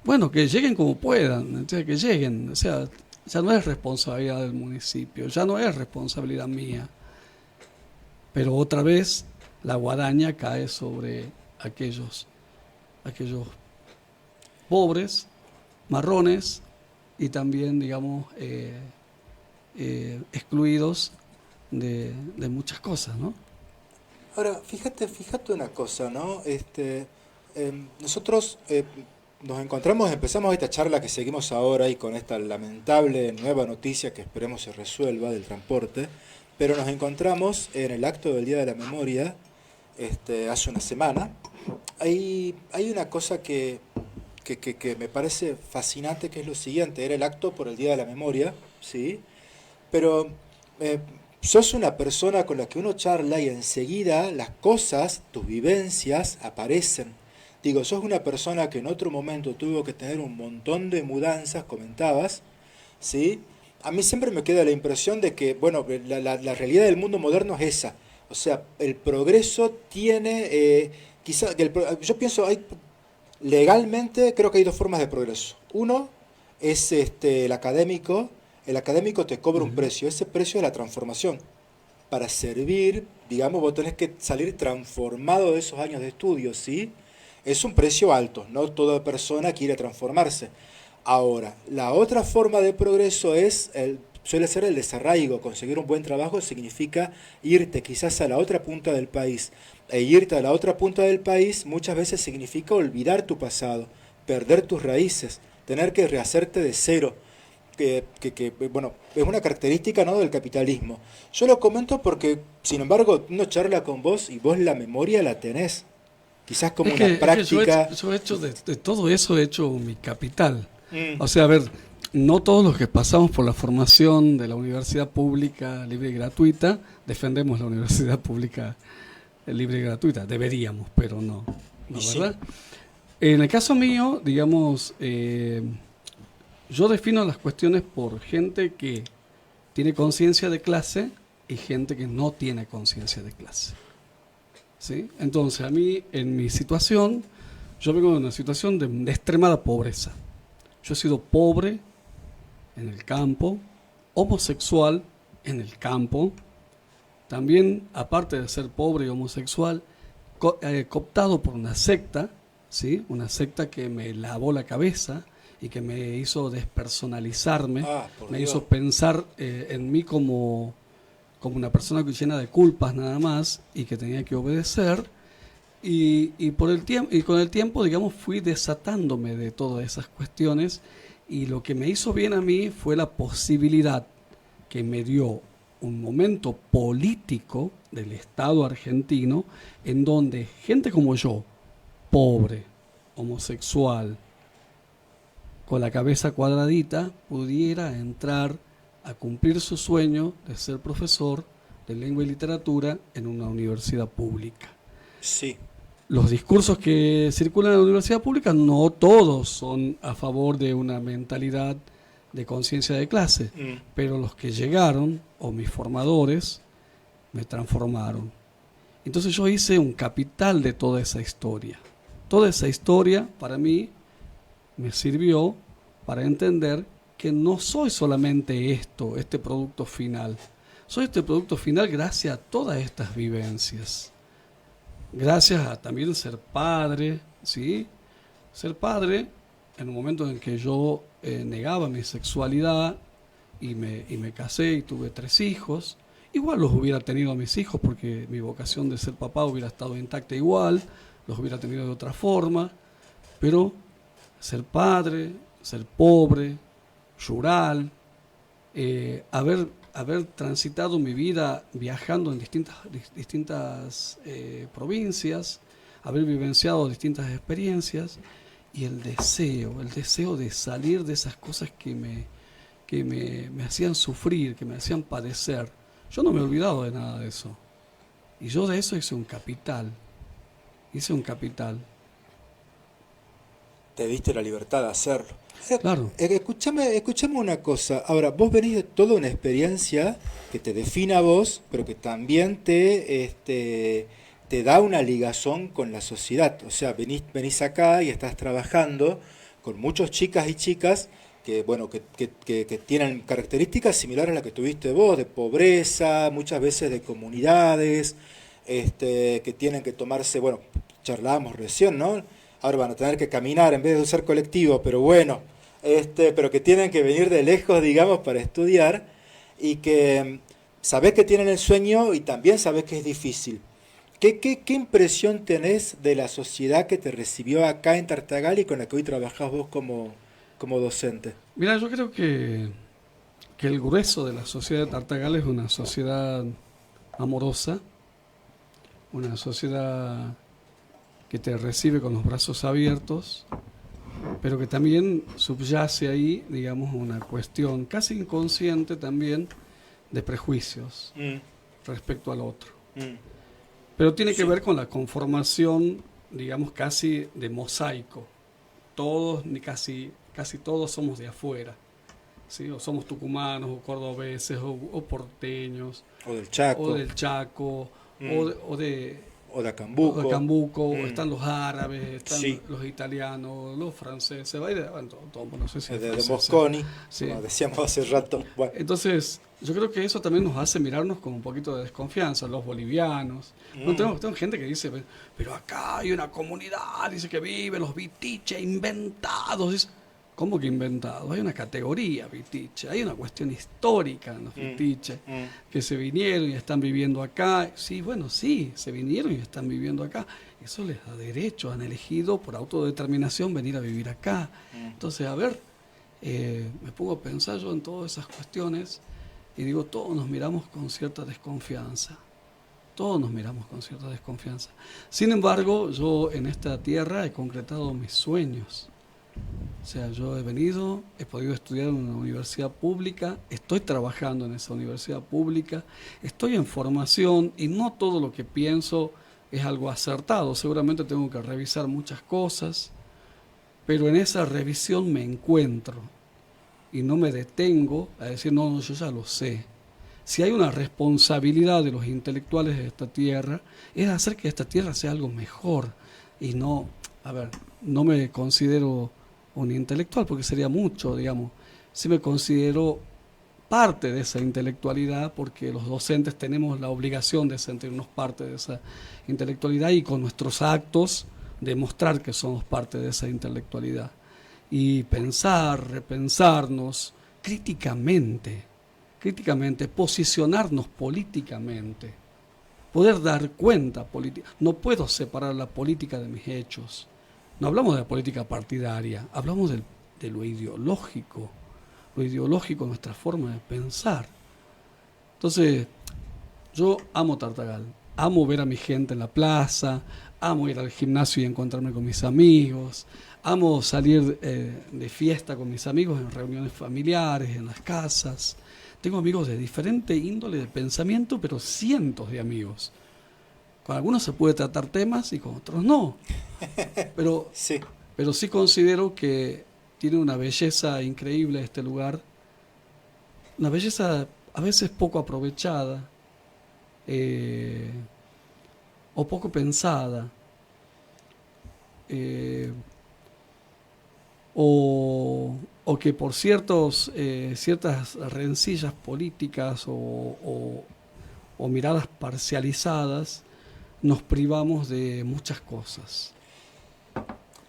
Bueno, que lleguen como puedan, que lleguen, o sea, ya no es responsabilidad del municipio, ya no es responsabilidad mía, pero otra vez la guadaña cae sobre aquellos pobres, marrones y también, digamos, excluidos de muchas cosas, ¿no? Ahora, fíjate una cosa, ¿no? Nosotros nos encontramos, empezamos esta charla que seguimos ahora y con esta lamentable nueva noticia que esperemos se resuelva del transporte, pero nos encontramos en el acto del Día de la Memoria, hace una semana. Hay una cosa que me parece fascinante, que es lo siguiente: era el acto por el Día de la Memoria, ¿sí? Pero sos una persona con la que uno charla y enseguida las cosas, tus vivencias, aparecen. Digo, sos una persona que en otro momento tuvo que tener un montón de mudanzas, comentabas, ¿sí? A mí siempre me queda la impresión de que, bueno, la realidad del mundo moderno es esa. O sea, el progreso tiene, yo pienso, legalmente creo que hay 2 formas de progreso. Uno es el académico. El académico te cobra un Uh-huh. precio, ese precio es la transformación. Para servir, digamos, vos tenés que salir transformado de esos años de estudio, ¿sí? Es un precio alto, no toda persona quiere transformarse. Ahora, la otra forma de progreso suele ser el desarraigo. Conseguir un buen trabajo significa irte quizás a la otra punta del país. E irte a la otra punta del país muchas veces significa olvidar tu pasado, perder tus raíces, tener que rehacerte de cero. Bueno, es una característica, ¿no?, del capitalismo. Yo lo comento porque, sin embargo, uno charla con vos y vos la memoria la tenés. Quizás como una Es que práctica. yo he hecho de todo eso, he hecho mi capital. Mm, O sea, a ver, no todos los que pasamos por la formación de la universidad pública libre y gratuita defendemos la universidad pública libre y gratuita. Deberíamos, pero no, y ¿no, sí. verdad? En el caso mío, digamos, yo defino las cuestiones por gente que tiene conciencia de clase y gente que no tiene conciencia de clase. ¿Sí? Entonces, a mí, en mi situación, yo vengo de una situación de extremada pobreza. Yo he sido pobre en el campo, homosexual en el campo, también, aparte de ser pobre y homosexual, cooptado por una secta, ¿sí? Una secta que me lavó la cabeza y que me hizo despersonalizarme, Por me Dios. hizo pensar en mí como una persona llena de culpas nada más y que tenía que obedecer. Y por el tiempo, y con el tiempo, digamos, fui desatándome de todas esas cuestiones, y lo que me hizo bien a mí fue la posibilidad que me dio un momento político del Estado argentino en donde gente como yo, pobre, homosexual, con la cabeza cuadradita, pudiera entrar a cumplir su sueño de ser profesor de lengua y literatura en una universidad pública. Sí. Los discursos que circulan en la universidad pública no todos son a favor de una mentalidad de conciencia de clase, pero los que llegaron, o mis formadores, me transformaron. Entonces yo hice un capital de toda esa historia. Toda esa historia para mí me sirvió para entender que no soy solamente esto, este producto final. Soy este producto final gracias a todas estas vivencias. Gracias a también ser padre, ¿sí? Ser padre en un momento en que yo negaba mi sexualidad y me casé y tuve 3 hijos. Igual los hubiera tenido a mis hijos porque mi vocación de ser papá hubiera estado intacta igual, los hubiera tenido de otra forma, pero ser padre, ser pobre, rural, haber transitado mi vida viajando en distintas provincias, haber vivenciado distintas experiencias, y el deseo de salir de esas cosas que me hacían sufrir, que me hacían padecer. Yo no me he olvidado de nada de eso. Y yo de eso hice un capital. Te diste la libertad de hacerlo. Claro. Escúchame una cosa. Ahora, vos venís de toda una experiencia que te define a vos, pero que también te da una ligazón con la sociedad. O sea, venís acá y estás trabajando con muchos chicas y chicas que, bueno, que tienen características similares a las que tuviste vos, de pobreza, muchas veces de comunidades, que tienen que tomarse, bueno, charlábamos recién, ¿no? Ahora van a tener que caminar en vez de usar colectivo, pero bueno, pero que tienen que venir de lejos, digamos, para estudiar, y que sabés que tienen el sueño y también sabés que es difícil. ¿Qué impresión tenés de la sociedad que te recibió acá en Tartagal y con la que hoy trabajás vos como docente? Mira, yo creo que el grueso de la sociedad de Tartagal es una sociedad amorosa, una sociedad que te recibe con los brazos abiertos, pero que también subyace ahí, digamos, una cuestión casi inconsciente también de prejuicios respecto al otro. Pero tiene que ver con la conformación, digamos, casi de mosaico. Todos, casi todos somos de afuera, ¿sí? O somos tucumanos, o cordobeses, o porteños, O del Chaco. o del Chaco, o de Acambuco. O de Cambuco, están los árabes, están Sí. los italianos, los franceses, bueno, no sé si De franceses. Mosconi, Sí. como decíamos hace rato. Bueno. Entonces, yo creo que eso también nos hace mirarnos con un poquito de desconfianza, los bolivianos. No, tengo gente que dice, pero acá hay una comunidad, dice que vive los vitiche inventados. Dice, ¿cómo que inventados? Hay una categoría vitiche, hay una cuestión histórica en los vitiche, que se vinieron y están viviendo acá. Sí, bueno, sí, se vinieron y están viviendo acá. Eso les da derecho, han elegido por autodeterminación venir a vivir acá. Entonces, a ver, me pongo a pensar yo en todas esas cuestiones y digo, todos nos miramos con cierta desconfianza. Todos nos miramos con cierta desconfianza. Sin embargo, yo en esta tierra he concretado mis sueños. O sea, yo he podido estudiar en una universidad pública, estoy trabajando en esa universidad pública, estoy en formación y no todo lo que pienso es algo acertado. Seguramente tengo que revisar muchas cosas, pero en esa revisión me encuentro y no me detengo a decir, no, yo ya lo sé. Si hay una responsabilidad de los intelectuales de esta tierra, es hacer que esta tierra sea algo mejor. Y no me considero un intelectual porque sería mucho, digamos. Sí me considero parte de esa intelectualidad, porque los docentes tenemos la obligación de sentirnos parte de esa intelectualidad y con nuestros actos demostrar que somos parte de esa intelectualidad. Y pensar, repensarnos críticamente, posicionarnos políticamente, poder dar cuenta política. No puedo separar la política de mis hechos. No hablamos de la política partidaria, hablamos de lo ideológico nuestra forma de pensar. Entonces, yo amo Tartagal, amo ver a mi gente en la plaza, amo ir al gimnasio y encontrarme con mis amigos, amo salir de fiesta con mis amigos en reuniones familiares, en las casas. Tengo amigos de diferente índole de pensamiento, pero cientos de amigos. Con algunos se puede tratar temas y con otros no. Pero sí considero que tiene una belleza increíble este lugar, una belleza a veces poco aprovechada o poco pensada, o que por ciertas rencillas políticas o miradas parcializadas nos privamos de muchas cosas.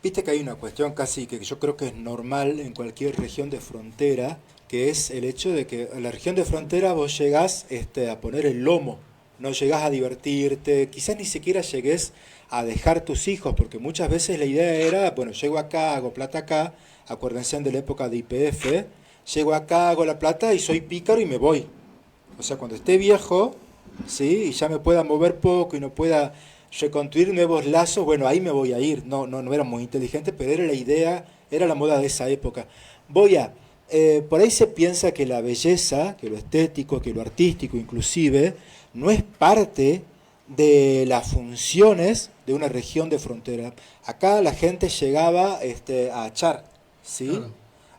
Viste que hay una cuestión casi que yo creo que es normal en cualquier región de frontera, que es el hecho de que en la región de frontera vos llegás a poner el lomo, no llegás a divertirte, quizás ni siquiera llegues a dejar tus hijos, porque muchas veces la idea era, bueno, llego acá, hago plata acá, acuérdense de la época de YPF, llego acá, hago la plata y soy pícaro y me voy. O sea, cuando esté viejo, ¿sí? Y ya me pueda mover poco y no pueda reconstruir nuevos lazos, bueno, ahí me voy a ir. No era muy inteligente, pero era la idea, era la moda de esa época. Por ahí se piensa que la belleza, que lo estético, que lo artístico inclusive, no es parte de las funciones de una región de frontera. Acá la gente llegaba a achar, ¿sí? Claro.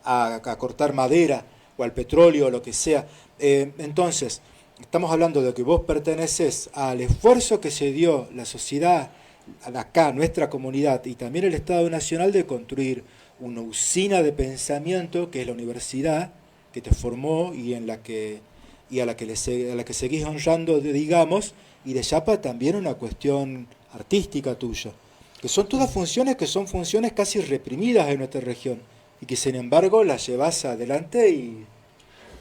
A cortar madera o al petróleo o lo que sea. Entonces, estamos hablando de que vos perteneces al esfuerzo que se dio la sociedad, acá, nuestra comunidad, y también el Estado Nacional de construir una usina de pensamiento que es la universidad, que te formó y a la que seguís honrando, digamos, y de Yapa también una cuestión artística tuya, que son todas funciones que son funciones casi reprimidas en nuestra región, y que sin embargo las llevas adelante y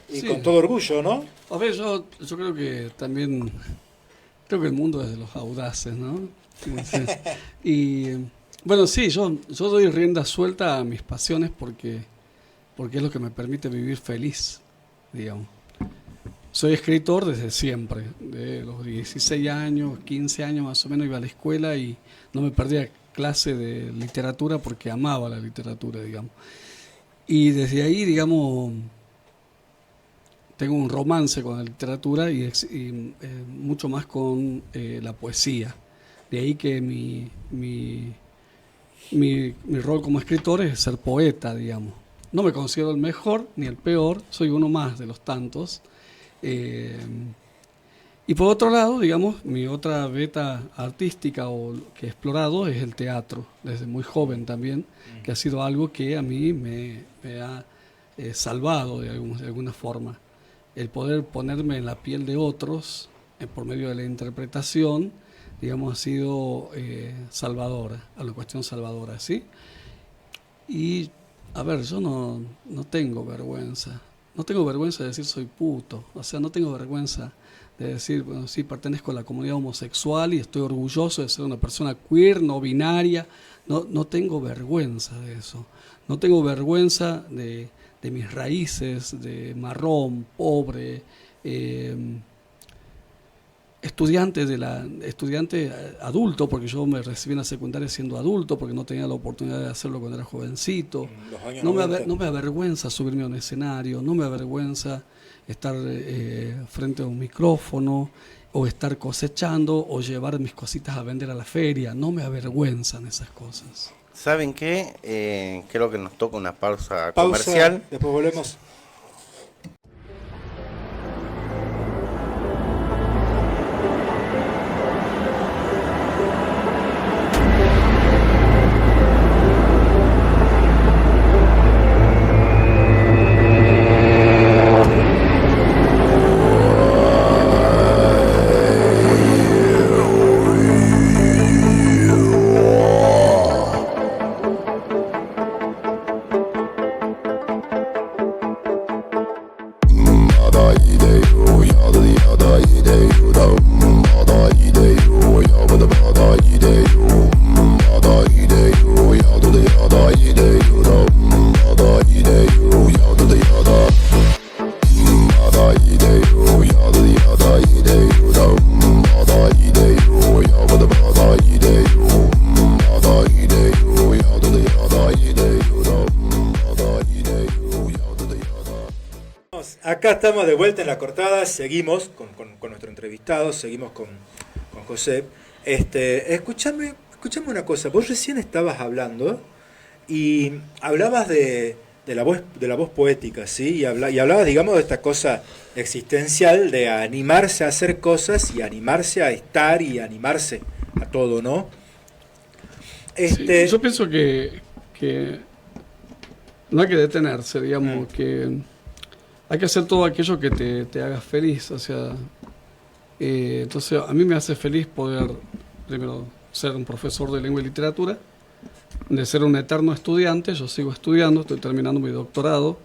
sí, con todo orgullo, ¿no? A ver, yo creo que también, creo que el mundo es de los audaces, ¿no? Y bueno, sí, yo doy rienda suelta a mis pasiones porque es lo que me permite vivir feliz, digamos. Soy escritor desde siempre, de los 16 años, 15 años más o menos iba a la escuela y no me perdía clase de literatura porque amaba la literatura, digamos. Y desde ahí, digamos, tengo un romance con la literatura y mucho más con la poesía. De ahí que mi rol como escritor es ser poeta, digamos. No me considero el mejor ni el peor, soy uno más de los tantos. Y por otro lado, digamos, mi otra beta artística o que he explorado es el teatro, desde muy joven también, que ha sido algo que a mí me ha salvado de alguna forma. El poder ponerme en la piel de otros por medio de la interpretación, digamos, ha sido salvadora, a la cuestión salvadora, ¿sí? Y, a ver, yo no tengo vergüenza. No tengo vergüenza de decir soy puto, o sea, no tengo vergüenza de decir, bueno, sí, pertenezco a la comunidad homosexual y estoy orgulloso de ser una persona queer, no binaria. No tengo vergüenza de eso. No tengo vergüenza de mis raíces, de marrón, pobre, estudiante adulto, porque yo me recibí en la secundaria siendo adulto, porque no tenía la oportunidad de hacerlo cuando era jovencito. No me avergüenza subirme a un escenario, no me avergüenza estar frente a un micrófono, o estar cosechando, o llevar mis cositas a vender a la feria. No me avergüenzan esas cosas. ¿Saben qué? Creo que nos toca una pausa comercial. Después volvemos. Acá estamos de vuelta en La Cortada, seguimos con nuestro entrevistado, seguimos con José. Escúchame una cosa, vos recién estabas hablando y hablabas de la voz poética, ¿sí? Y hablabas, digamos, de esta cosa existencial de animarse a hacer cosas y animarse a estar y animarse a todo, ¿no? Sí, yo pienso que no hay que detenerse, digamos, que hay que hacer todo aquello que te haga feliz. O sea, entonces a mí me hace feliz poder, primero, ser un profesor de lengua y literatura, de ser un eterno estudiante. Yo sigo estudiando, estoy terminando mi doctorado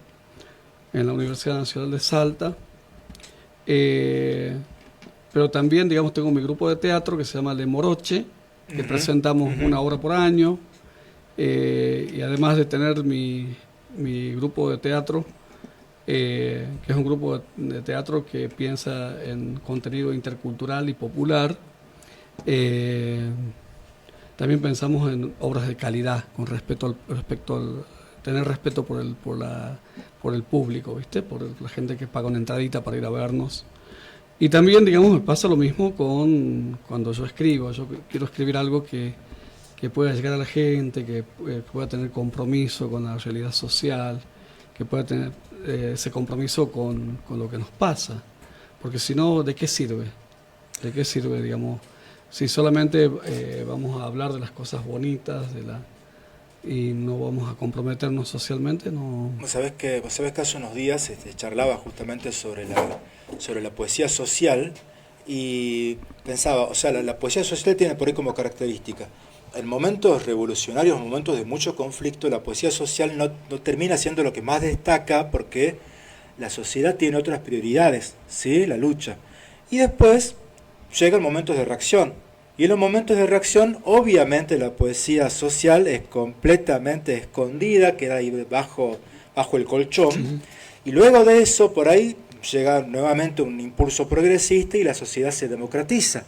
en la Universidad Nacional de Salta. Pero también, digamos, tengo mi grupo de teatro que se llama Le Moroche, que presentamos una obra por año. Y además de tener mi grupo de teatro, que es un grupo de teatro que piensa en contenido intercultural y popular, también pensamos en obras de calidad, con tener respeto por el público, ¿viste? Por la gente que paga una entradita para ir a vernos. Y también, digamos, me pasa lo mismo cuando yo escribo. Yo quiero escribir algo que pueda llegar a la gente, que pueda tener compromiso con la realidad social, que pueda tener ese compromiso con lo que nos pasa. Porque si no, ¿de qué sirve? ¿De qué sirve, digamos, si solamente vamos a hablar de las cosas bonitas y no vamos a comprometernos socialmente? No. Vos sabés que hace unos días charlaba justamente sobre la poesía social y pensaba, o sea, la poesía social tiene por ahí como característica: en momentos revolucionarios, en momentos de mucho conflicto, la poesía social no termina siendo lo que más destaca, porque la sociedad tiene otras prioridades, ¿sí? La lucha. Y después llegan momentos de reacción. Y en los momentos de reacción, obviamente, la poesía social es completamente escondida, queda ahí bajo el colchón. Sí. Y luego de eso, por ahí, llega nuevamente un impulso progresista y la sociedad se democratiza.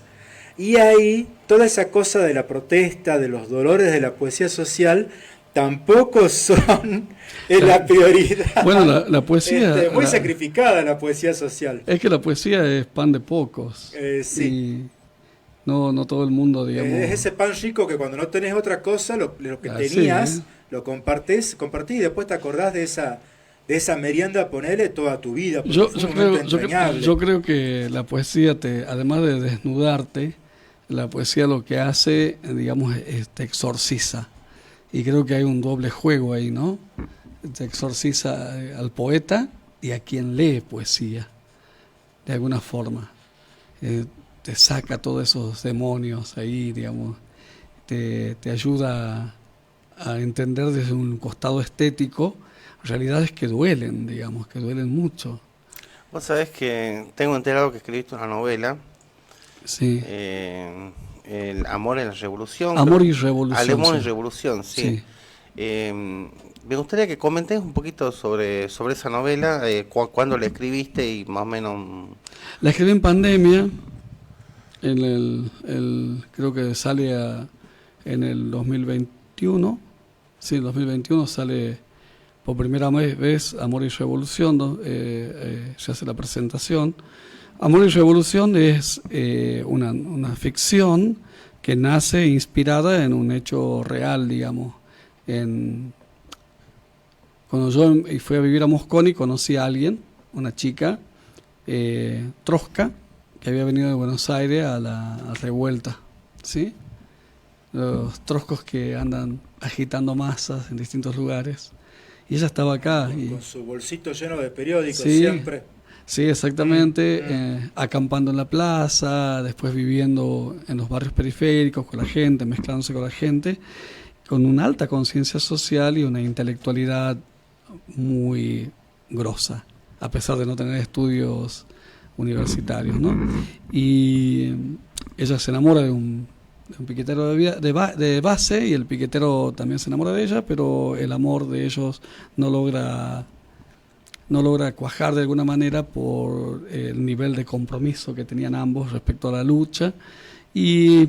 Y ahí, toda esa cosa de la protesta, de los dolores de la poesía social, tampoco son la prioridad. Bueno, la poesía... muy sacrificada la poesía social. Es que la poesía es pan de pocos. Sí. Y no todo el mundo, digamos... Es ese pan rico que cuando no tenés otra cosa, lo que tenías, lo compartís y después te acordás de esa merienda, ponele toda tu vida. Yo creo que la poesía, además de desnudarte, la poesía lo que hace, digamos, te exorciza. Y creo que hay un doble juego ahí, ¿no? Te exorciza al poeta y a quien lee poesía, de alguna forma. Te saca todos esos demonios ahí, digamos. Te ayuda a entender desde un costado estético realidades que duelen, digamos, que duelen mucho. Vos sabés que tengo enterado que escribiste una novela. Sí. El Amor en la Revolución. Amor y Revolución. Amor y Revolución, sí. Me gustaría que comentes un poquito sobre esa novela, cuándo la escribiste y más o menos... La escribí en pandemia, creo que sale en el 2021. Sí, en 2021 sale por primera vez Amor y Revolución, se hace la presentación. Amor y Revolución es una ficción que nace inspirada en un hecho real, digamos. Cuando yo fui a vivir a Mosconi, conocí a alguien, una chica, Trosca, que había venido de Buenos Aires a la revuelta, ¿sí? Los troscos que andan agitando masas en distintos lugares. Y ella estaba acá. Con su bolsito lleno de periódicos, sí, siempre. Sí, exactamente, acampando en la plaza, después viviendo en los barrios periféricos con la gente, mezclándose con la gente, con una alta conciencia social y una intelectualidad muy grosa, a pesar de no tener estudios universitarios, ¿no? Y ella se enamora de un piquetero de base, y el piquetero también se enamora de ella, pero el amor de ellos no logra cuajar de alguna manera por el nivel de compromiso que tenían ambos respecto a la lucha, y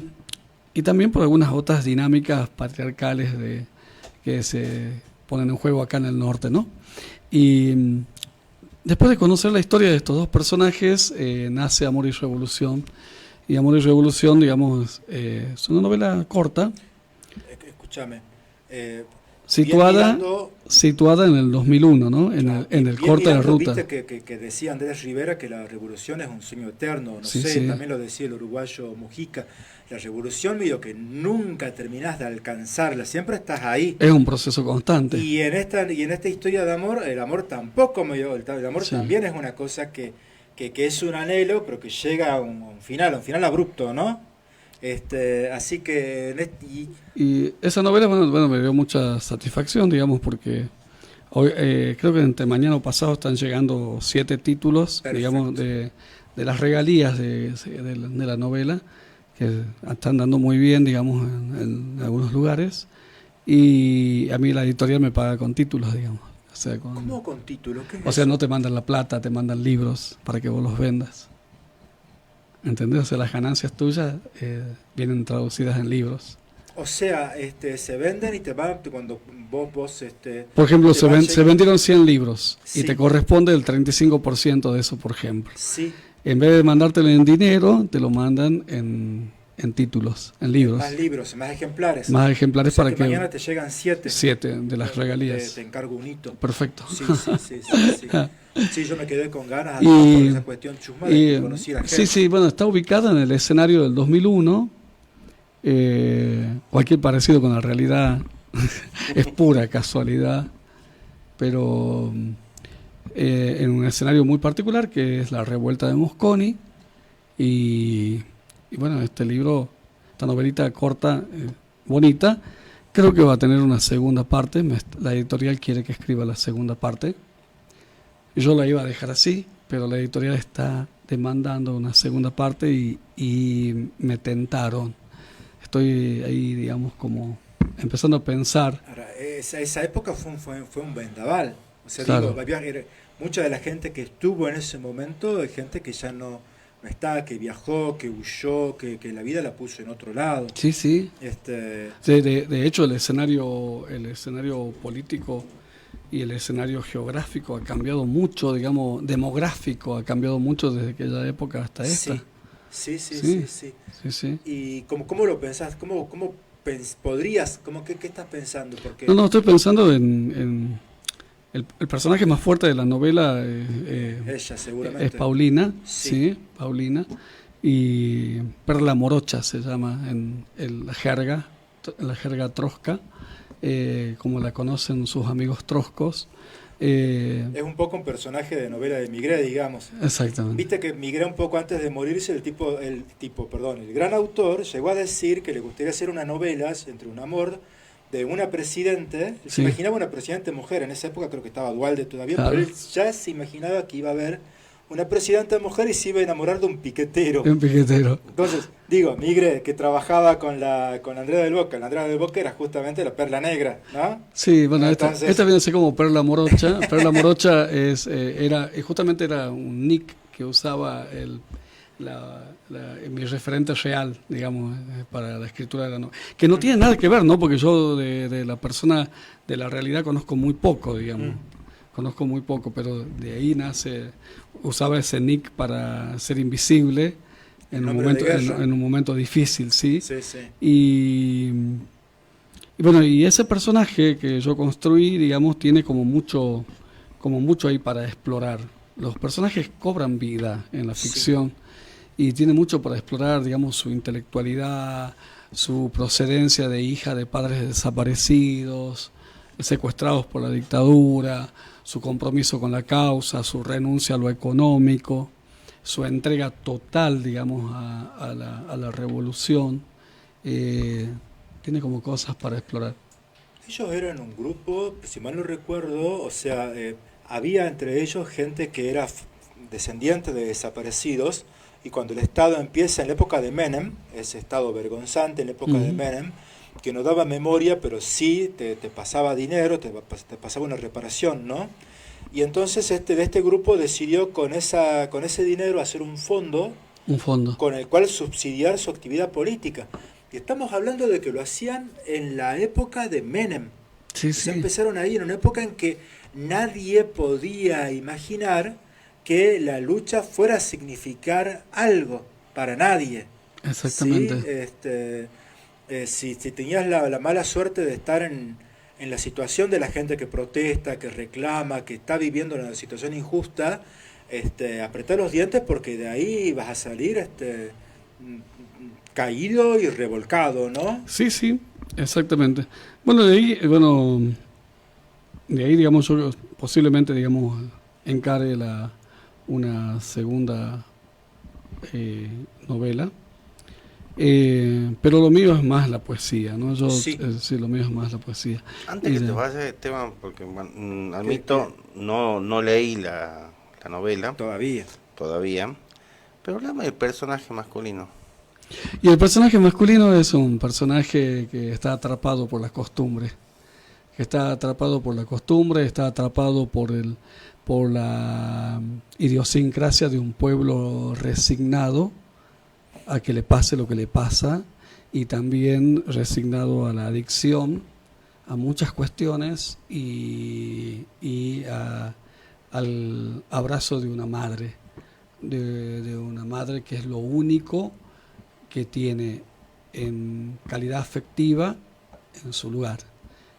también por algunas otras dinámicas patriarcales que se ponen en juego acá en el norte, ¿no? Y después de conocer la historia de estos dos personajes, nace Amor y Revolución. Y Amor y Revolución, digamos, es una novela corta. Escúchame. Situada en el 2001, ¿no? En el corte de la ruta. Viste que decía Andrés Rivera que la revolución es un sueño eterno, no sé, sí. También lo decía el uruguayo Mujica. La revolución, medio que nunca terminás de alcanzarla, siempre estás ahí. Es un proceso constante. Y en esta historia de amor, el amor tampoco, el amor también es una cosa que es un anhelo, pero que llega a un final abrupto, ¿no? Así que... Y esa novela, bueno, me dio mucha satisfacción, digamos, porque hoy, creo que entre mañana o pasado están llegando 7 títulos, Perfecto. digamos, de las regalías de la novela, que están dando muy bien, digamos, en algunos lugares, y a mí la editorial me paga con títulos, digamos. O sea, ¿Cómo con título? ¿Qué es o sea, eso? no te mandan la plata, te mandan libros para que vos los vendas. ¿Entendés? O sea, las ganancias tuyas vienen traducidas en libros. O sea, se venden y te van cuando vos Por ejemplo, te van se vendieron 100 libros Sí. y te corresponde el 35% de eso, por ejemplo. Sí, En vez de mandártelo en dinero, te lo mandan en títulos, en libros. más libros, más ejemplares. Más ejemplares O sea para que mañana te llegan 7. 7 de las regalías. Te encargo un hito. Perfecto. Sí. Sí, yo me quedé con ganas Y- por esa cuestión chusma Y, de conocer a gente. sí, bueno, está ubicada en el escenario del 2001. Cualquier parecido con la realidad es pura casualidad, pero en un escenario muy particular, que es la revuelta de Mosconi. Y bueno, este libro, esta novelita corta, bonita, creo que va a tener una segunda parte. La editorial quiere que escriba la segunda parte. Yo la iba a dejar así, pero la editorial está demandando una segunda parte y me tentaron. Estoy ahí, digamos, como empezando a pensar. Ahora, esa época fue un vendaval. O sea, Claro. mucha de la gente que estuvo en ese momento es gente que ya no está, que viajó, que huyó, que la vida la puso en otro lado. Sí. Sí, De hecho, el escenario político y el escenario geográfico ha cambiado mucho, digamos, demográfico ha cambiado mucho desde aquella época hasta esta. Sí. Sí. ¿Y cómo lo pensás? ¿Cómo podrías? ¿Qué estás pensando? Porque No, estoy pensando en el personaje más fuerte de la novela. ella seguramente. Es Paulina, Sí. sí, Paulina, y Perla Morocha se llama en la jerga trosca, como la conocen sus amigos troscos. Es un poco un personaje de novela de Migré, digamos. Exactamente. Viste que Migré, un poco antes de morirse, el gran autor llegó a decir que le gustaría hacer una novela entre un amor de una presidente. Se Sí. imaginaba una presidente mujer, en esa época creo que estaba Dualde todavía, Claro. pero él ya se imaginaba que iba a haber una presidenta mujer y se iba a enamorar de un piquetero. Un piquetero. Entonces, Migré, que trabajaba con Andrea del Boca. La Andrea del Boca era justamente la perla negra, ¿no? Sí, bueno, Entonces- esta viene a ser como Perla Morocha. Perla Morocha justamente era un nick que usaba mi referente real, digamos, para la escritura de la novela. Que no tiene nada que ver, ¿no? Porque yo de la persona, de la realidad, conozco muy poco, digamos. Conozco muy poco, pero de ahí usaba ese nick para ser invisible en un momento difícil, ¿sí? Sí. Y bueno, y ese personaje que yo construí, digamos, tiene como mucho ahí para explorar. Los personajes cobran vida en la ficción y tiene mucho para explorar, digamos, su intelectualidad, su procedencia de hija de padres desaparecidos, secuestrados por la dictadura, su compromiso con la causa, su renuncia a lo económico, su entrega total, digamos, a la revolución. Tiene como cosas para explorar. Ellos eran un grupo, si mal no recuerdo, o sea, había entre ellos gente que era descendientes de desaparecidos, y cuando el Estado empieza en la época de Menem, ese Estado vergonzante en la época de Menem, que no daba memoria, pero sí te pasaba dinero, te pasaba una reparación, ¿no? Y entonces de este grupo decidió con ese dinero hacer un fondo con el cual subsidiar su actividad política. Y estamos hablando de que lo hacían en la época de Menem. Sí, Se empezaron ahí en una época en que nadie podía imaginar que la lucha fuera a significar algo para nadie. Exactamente. ¿Sí? Si tenías la mala suerte de estar en la situación de la gente que protesta, que reclama, que está viviendo una situación injusta, apretá los dientes porque de ahí vas a salir caído y revolcado, ¿no? Sí, sí, exactamente. Bueno, de ahí, digamos, yo posiblemente, digamos, encare una segunda novela. Pero lo mío es más la poesía, ¿no? Sí, lo mío es más la poesía. Antes que te vayas, Esteban, porque admito, no leí la novela. Todavía. Pero háblame del personaje masculino. Y el personaje masculino es un personaje que está atrapado por las costumbres. Está atrapado por la idiosincrasia de un pueblo resignado a que le pase lo que le pasa, y también resignado a la adicción, a muchas cuestiones, y al abrazo de una madre, de una madre que es lo único que tiene en calidad afectiva en su lugar.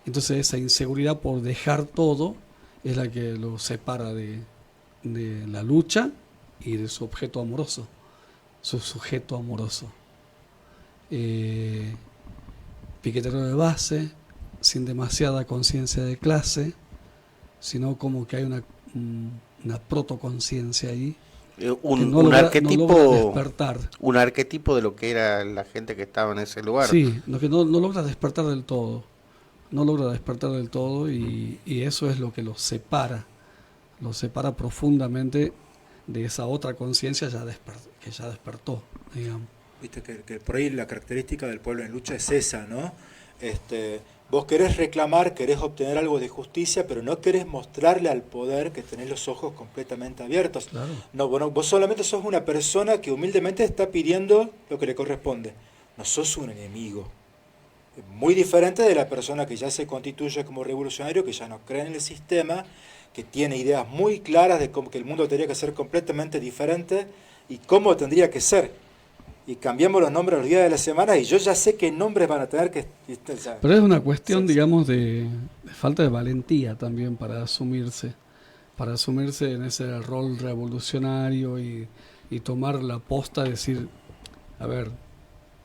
Entonces esa inseguridad por dejar todo es la que lo separa de la lucha y de su objeto amoroso, su sujeto amoroso. Piquetero de base, sin demasiada conciencia de clase, sino como que hay una protoconciencia ahí. Un arquetipo de lo que era la gente que estaba en ese lugar. Sí, lo que no logra despertar del todo. Y eso es lo que lo separa profundamente de esa otra conciencia que ya despertó, digamos. Viste que por ahí la característica del pueblo en lucha es esa, ¿no? Vos querés reclamar, querés obtener algo de justicia, pero no querés mostrarle al poder que tenés los ojos completamente abiertos. Claro. No, bueno, vos solamente sos una persona que humildemente está pidiendo lo que le corresponde. No sos un enemigo. Muy diferente de la persona que ya se constituye como revolucionario, que ya no cree en el sistema, que tiene ideas muy claras de cómo que el mundo tendría que ser completamente diferente y cómo tendría que ser. Y cambiamos los nombres los días de la semana y yo ya sé qué nombres van a tener que... Pero es una cuestión, digamos, de falta de valentía también para asumirse en ese rol revolucionario y tomar la posta, decir, a ver,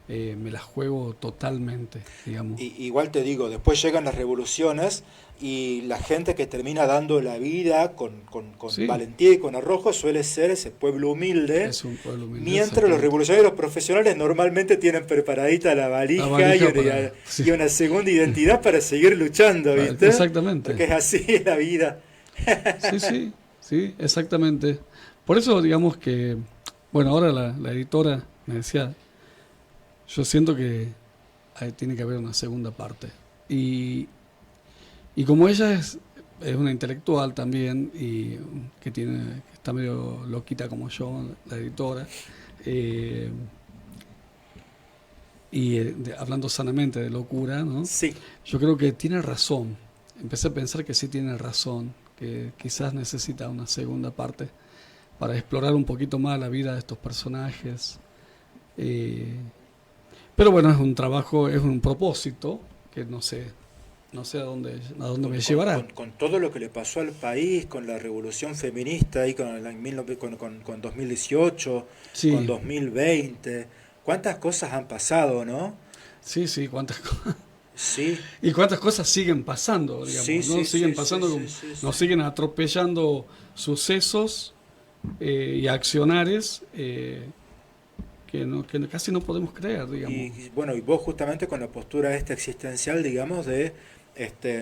me la juego totalmente, digamos. Igual te digo, después llegan las revoluciones y la gente que termina dando la vida con sí, valentía y con arrojo suele ser ese pueblo humilde. Es un pueblo humilde. Mientras los revolucionarios profesionales normalmente tienen preparadita la valija y una segunda identidad para seguir luchando, ¿viste? Exactamente. Porque es así la vida. Sí, exactamente. Por eso, digamos que, bueno, ahora la editora me decía, yo siento que tiene que haber una segunda parte. Y como ella es una intelectual también, y que está medio loquita como yo, la editora, hablando sanamente de locura, ¿no? Sí. Yo creo que tiene razón. Empecé a pensar que sí tiene razón, que quizás necesita una segunda parte para explorar un poquito más la vida de estos personajes. Pero bueno, es un trabajo, es un propósito que no sé a dónde me llevará. Con todo lo que le pasó al país, con la revolución feminista ahí con 2018, sí, con 2020, cuántas cosas han pasado, ¿no? Sí, cuántas cosas. Sí. Y cuántas cosas siguen pasando, digamos, sí, ¿no? Sí, siguen sí, pasando, sí, nos siguen atropellando sucesos y accionares que casi no podemos creer, digamos. Y bueno, y vos justamente con la postura existencial, digamos, de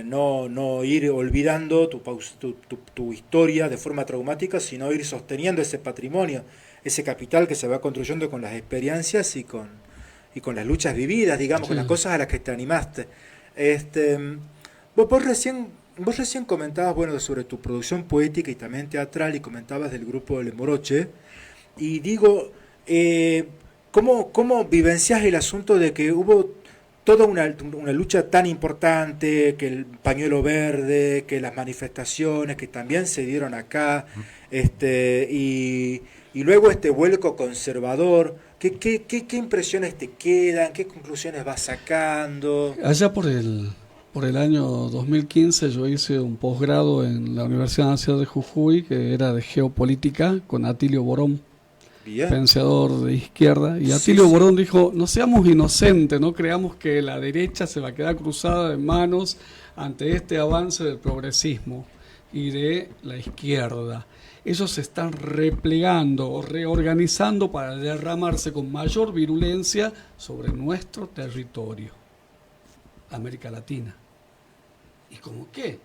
no ir olvidando tu historia de forma traumática, sino ir sosteniendo ese patrimonio, ese capital que se va construyendo con las experiencias y con las luchas vividas, digamos, con las cosas a las que te animaste. Vos recién comentabas, bueno, sobre tu producción poética y también teatral, y comentabas del grupo de Moroche, y digo, ¿cómo vivencias el asunto de que hubo toda una lucha tan importante, que el pañuelo verde, que las manifestaciones que también se dieron acá, y luego este vuelco conservador? ¿Qué impresiones te quedan? ¿Qué conclusiones vas sacando? Allá por el año 2015 yo hice un posgrado en la Universidad Nacional de Jujuy, que era de geopolítica, con Atilio Borón, Bien. pensador de izquierda. Y Atilio Borón dijo, no seamos inocentes, no creamos que la derecha se va a quedar cruzada de manos ante este avance del progresismo y de la izquierda. Ellos se están replegando o reorganizando para derramarse con mayor virulencia sobre nuestro territorio, América Latina. ¿Y cómo qué?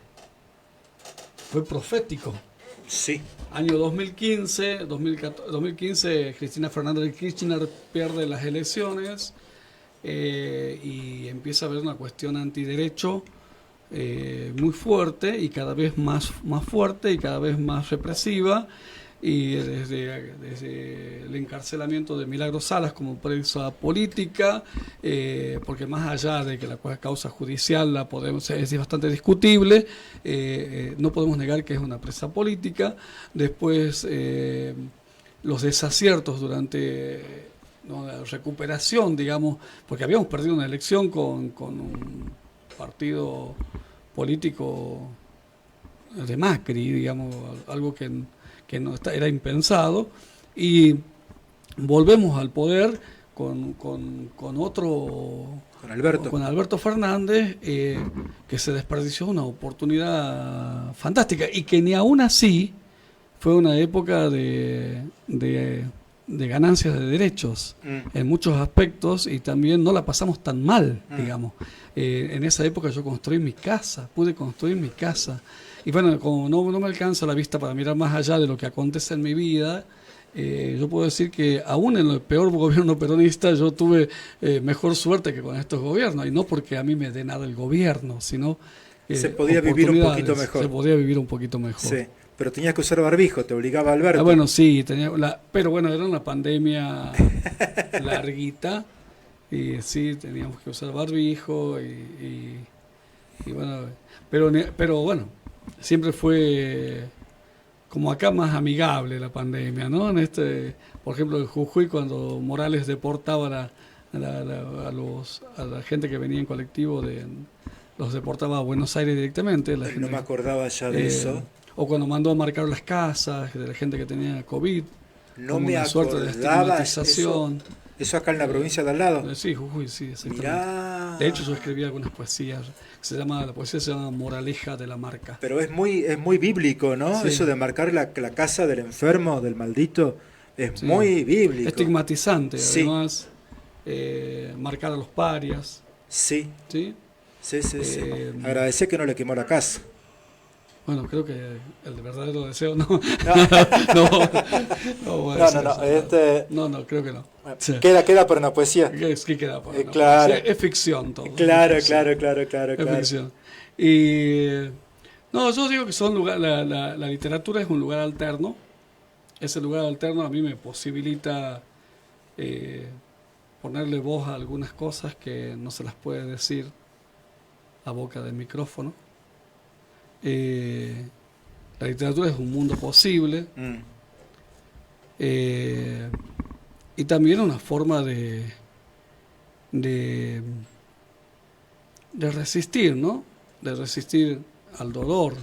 Fue profético. Sí. Año 2015, Cristina Fernández de Kirchner pierde las elecciones y empieza a haber una cuestión antiderecho muy fuerte y cada vez más fuerte y cada vez más represiva, y desde el encarcelamiento de Milagros Salas como presa política, porque más allá de que la causa judicial es bastante discutible, no podemos negar que es una presa política. Después los desaciertos durante la recuperación, digamos, porque habíamos perdido una elección con un partido político de Macri, digamos, algo que no era impensado, y volvemos al poder con Alberto Fernández, que se desperdició una oportunidad fantástica, y que ni aún así fue una época de ganancias de derechos en muchos aspectos, y también no la pasamos tan mal, digamos. En esa época yo pude construir mi casa. Y bueno, como no me alcanza la vista para mirar más allá de lo que acontece en mi vida, yo puedo decir que aún en el peor gobierno peronista yo tuve mejor suerte que con estos gobiernos, y no porque a mí me dé nada el gobierno, sino se podía vivir un poquito mejor. Se podía vivir un poquito mejor. Sí, pero tenías que usar barbijo, te obligaba Alberto. Bueno, sí, pero bueno, era una pandemia larguita, y sí, teníamos que usar barbijo, y bueno, pero bueno, siempre fue como acá más amigable la pandemia, ¿no? Por ejemplo, en Jujuy, cuando Morales deportaba a la gente que venía en colectivo, los deportaba a Buenos Aires directamente. No me acordaba ya de eso. O cuando mandó a marcar las casas de la gente que tenía COVID. No me acordaba. De estigmatización. ¿Eso acá en la provincia de al lado? Sí, Jujuy, sí, exactamente. Mirá. De hecho, yo escribí algunas poesías. La poesía se llama Moraleja de la Marca. Pero es muy bíblico, ¿no? Sí. Eso de marcar la casa del enfermo, del maldito, es muy bíblico. Estigmatizante, además. Marcar a los parias. Sí. ¿Sí? Sí. Agradecer que no le quemó la casa. Bueno, creo que el verdadero deseo no. No, creo que no. Sí. Queda para una poesía. Sí, queda para una claro. poesía. Es ficción todo. Claro. Es ficción. Y yo digo que la literatura es un lugar alterno. Ese lugar alterno a mí me posibilita ponerle voz a algunas cosas que no se las puede decir a boca del micrófono. La literatura es un mundo posible, y también una forma de resistir, ¿no? De resistir al dolor,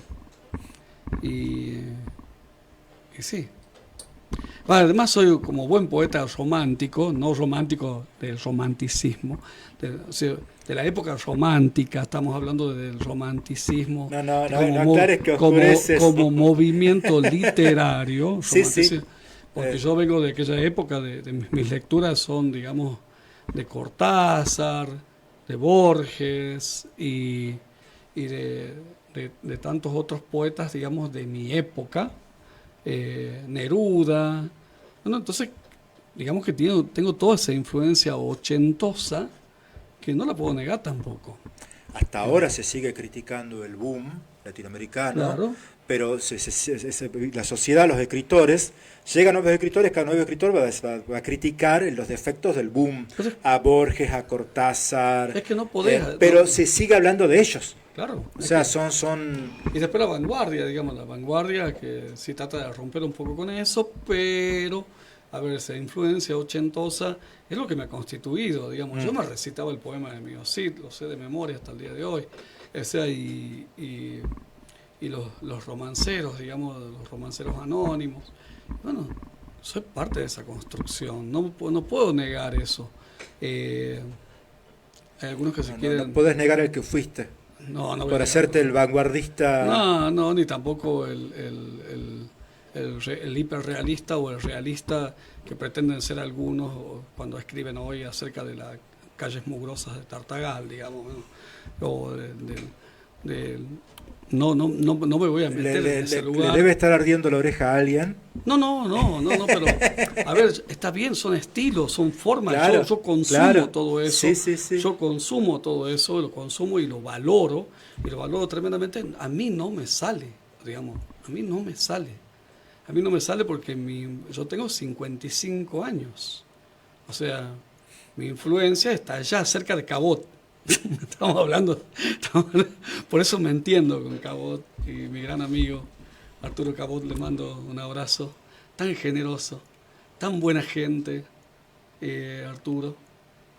y sí. Además soy como buen poeta romántico, no romántico del romanticismo, de la época romántica, estamos hablando del romanticismo como movimiento literario. Sí. Porque yo vengo de aquella época, de mis lecturas son, digamos, de Cortázar, de Borges, y y de tantos otros poetas, digamos, de mi época, Neruda. Bueno, entonces, digamos que tengo toda esa influencia ochentosa que no la puedo negar tampoco. Hasta ahora se sigue criticando el boom latinoamericano, Claro. pero la sociedad, los escritores, llegan nuevos escritores, cada nuevo escritor va a criticar los defectos del boom, Entonces, a Borges, a Cortázar, es que no podés... pero no, se sigue hablando de ellos. claro. O sea, son... Y después la vanguardia, digamos, la vanguardia que sí trata de romper un poco con eso, pero, a ver, esa influencia ochentosa es lo que me ha constituido, digamos. Yo me recitaba el poema de Mio Cid, lo sé de memoria hasta el día de hoy. O sea, y los romanceros, digamos, los romanceros anónimos. Bueno, soy parte de esa construcción, no puedo negar eso. Hay algunos que se No, quieren... no podés negar el que fuiste, No, no voy a por negar, hacerte el vanguardista. no, ni tampoco el hiperrealista o el realista que pretenden ser algunos cuando escriben hoy acerca de las calles mugrosas de Tartagal, digamos, ¿no? O no me voy a meter en ese Le lugar. debe estar ardiendo la oreja a alguien. No, pero a ver, está bien, son estilos, son formas, Claro, yo consumo claro. todo eso, Sí. yo consumo todo eso, lo consumo y lo valoro tremendamente. A mí no me sale, digamos, a mí no me sale. A mí no me sale porque yo tengo 55 años, o sea, mi influencia está allá cerca de Cabot. Estamos hablando, por eso me entiendo con Cabot y mi gran amigo Arturo Cabot, le mando un abrazo, tan generoso, tan buena gente, Arturo,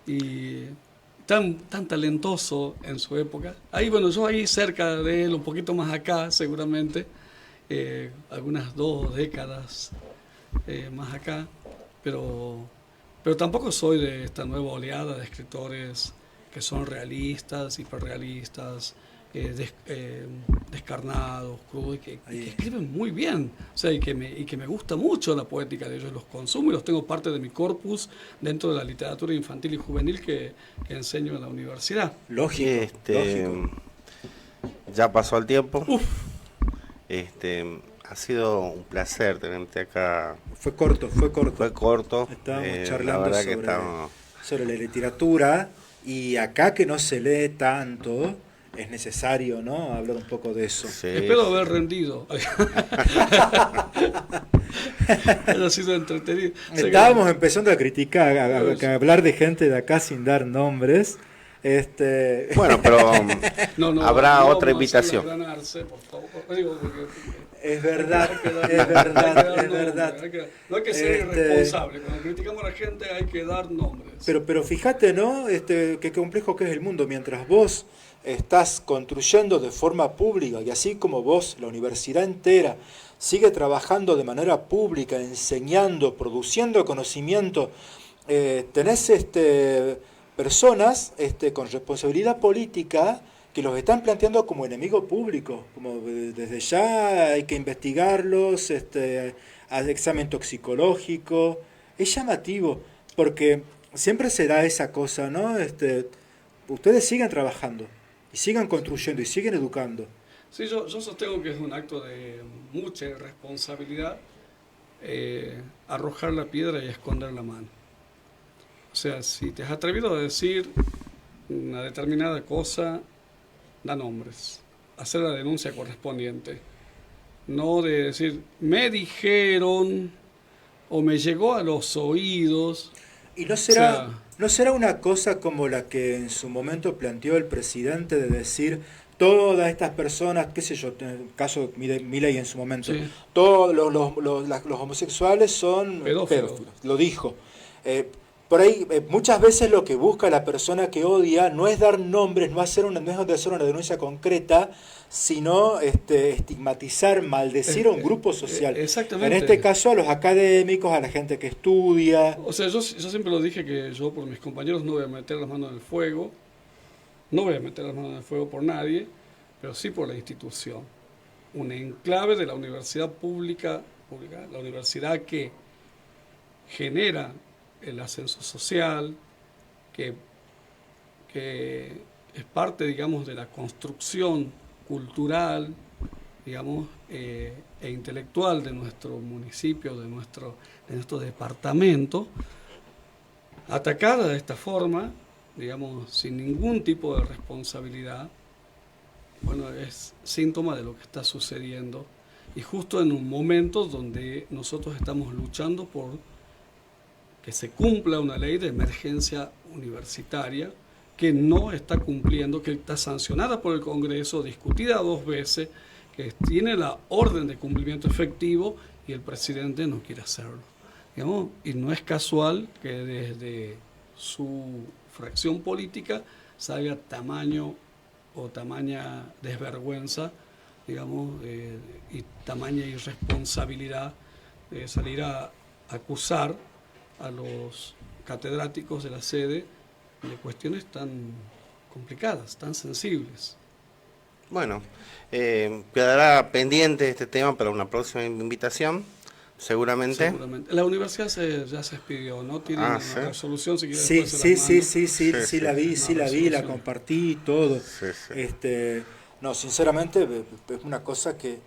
y tan talentoso en su época. Ahí, bueno, yo ahí cerca de él, un poquito más acá seguramente, algunas 2 décadas más acá, pero tampoco soy de esta nueva oleada de escritores que son realistas, hiperrealistas, descarnados, crudos, y que escriben muy bien, o sea, y que me gusta mucho la poética de ellos, los consumo y los tengo parte de mi corpus dentro de la literatura infantil y juvenil que enseño en la universidad. Lógico, lógico. Ya pasó el tiempo. Uf. Ha sido un placer tenerte acá. Fue corto. Fue corto. Estábamos La charlando verdad que estamos... sobre la literatura, y acá que no se lee tanto, es necesario, ¿no?, hablar un poco de eso. Sí. Espero haber rendido. Haya sido entretenido. Estábamos empezando a criticar, a hablar de gente de acá sin dar nombres. Bueno, pero habrá otra vamos invitación. a granarse, por favor. Digo, porque Es verdad, hay que dar- es verdad, hay que dar es verdad. nombres, no hay que ser irresponsable. Cuando criticamos a la gente hay que dar nombres. Pero fíjate, ¿no?, qué complejo que es el mundo. Mientras vos estás construyendo de forma pública, y así como vos, la universidad entera, sigue trabajando de manera pública, enseñando, produciendo conocimiento, tenés personas con responsabilidad política que los están planteando como enemigo público, como desde ya hay que investigarlos, al examen toxicológico. Es llamativo, porque siempre se da esa cosa, ¿no? Ustedes sigan trabajando, y sigan construyendo, y siguen educando. Sí, yo sostengo que es un acto de mucha irresponsabilidad arrojar la piedra y esconder la mano. O sea, si te has atrevido a decir una determinada cosa, da nombres, hacer la denuncia correspondiente. No de decir, me dijeron o me llegó a los oídos. ¿Y no sea, será una cosa como la que en su momento planteó el presidente, de decir todas estas personas, qué sé yo, en el caso de Milei en su momento, sí, todos los homosexuales son Pedófilos. pedófilos, lo dijo. Por ahí, muchas veces lo que busca la persona que odia no es dar nombres, no es hacer una denuncia concreta, sino estigmatizar, maldecir a un grupo social. Exactamente. En este caso a los académicos, a la gente que estudia. O sea, yo siempre lo dije que yo por mis compañeros no voy a meter las manos en el fuego, no voy a meter las manos en el fuego por nadie, pero sí por la institución. Un enclave de la universidad pública, la universidad que genera el ascenso social, que es parte, digamos, de la construcción cultural, digamos, e intelectual de nuestro municipio, de nuestro departamento. Atacada de esta forma, digamos, sin ningún tipo de responsabilidad, bueno, es síntoma de lo que está sucediendo, y justo en un momento donde nosotros estamos luchando por que se cumpla una ley de emergencia universitaria que no está cumpliendo, que está sancionada por el Congreso, discutida 2 veces, que tiene la orden de cumplimiento efectivo y el presidente no quiere hacerlo. Digamos, y no es casual que desde su fracción política salga tamaño o tamaña desvergüenza, digamos, y tamaña irresponsabilidad de salir a acusar a los catedráticos de la sede de cuestiones tan complicadas, tan sensibles. Bueno, quedará pendiente este tema para una próxima invitación, seguramente. Seguramente. La universidad ya se expidió, ¿no? Tiene una ¿sí? resolución, si quiere Sí, después se sí, las mando. sí, la vi, la compartí, todo. Sí. No, sinceramente es una cosa que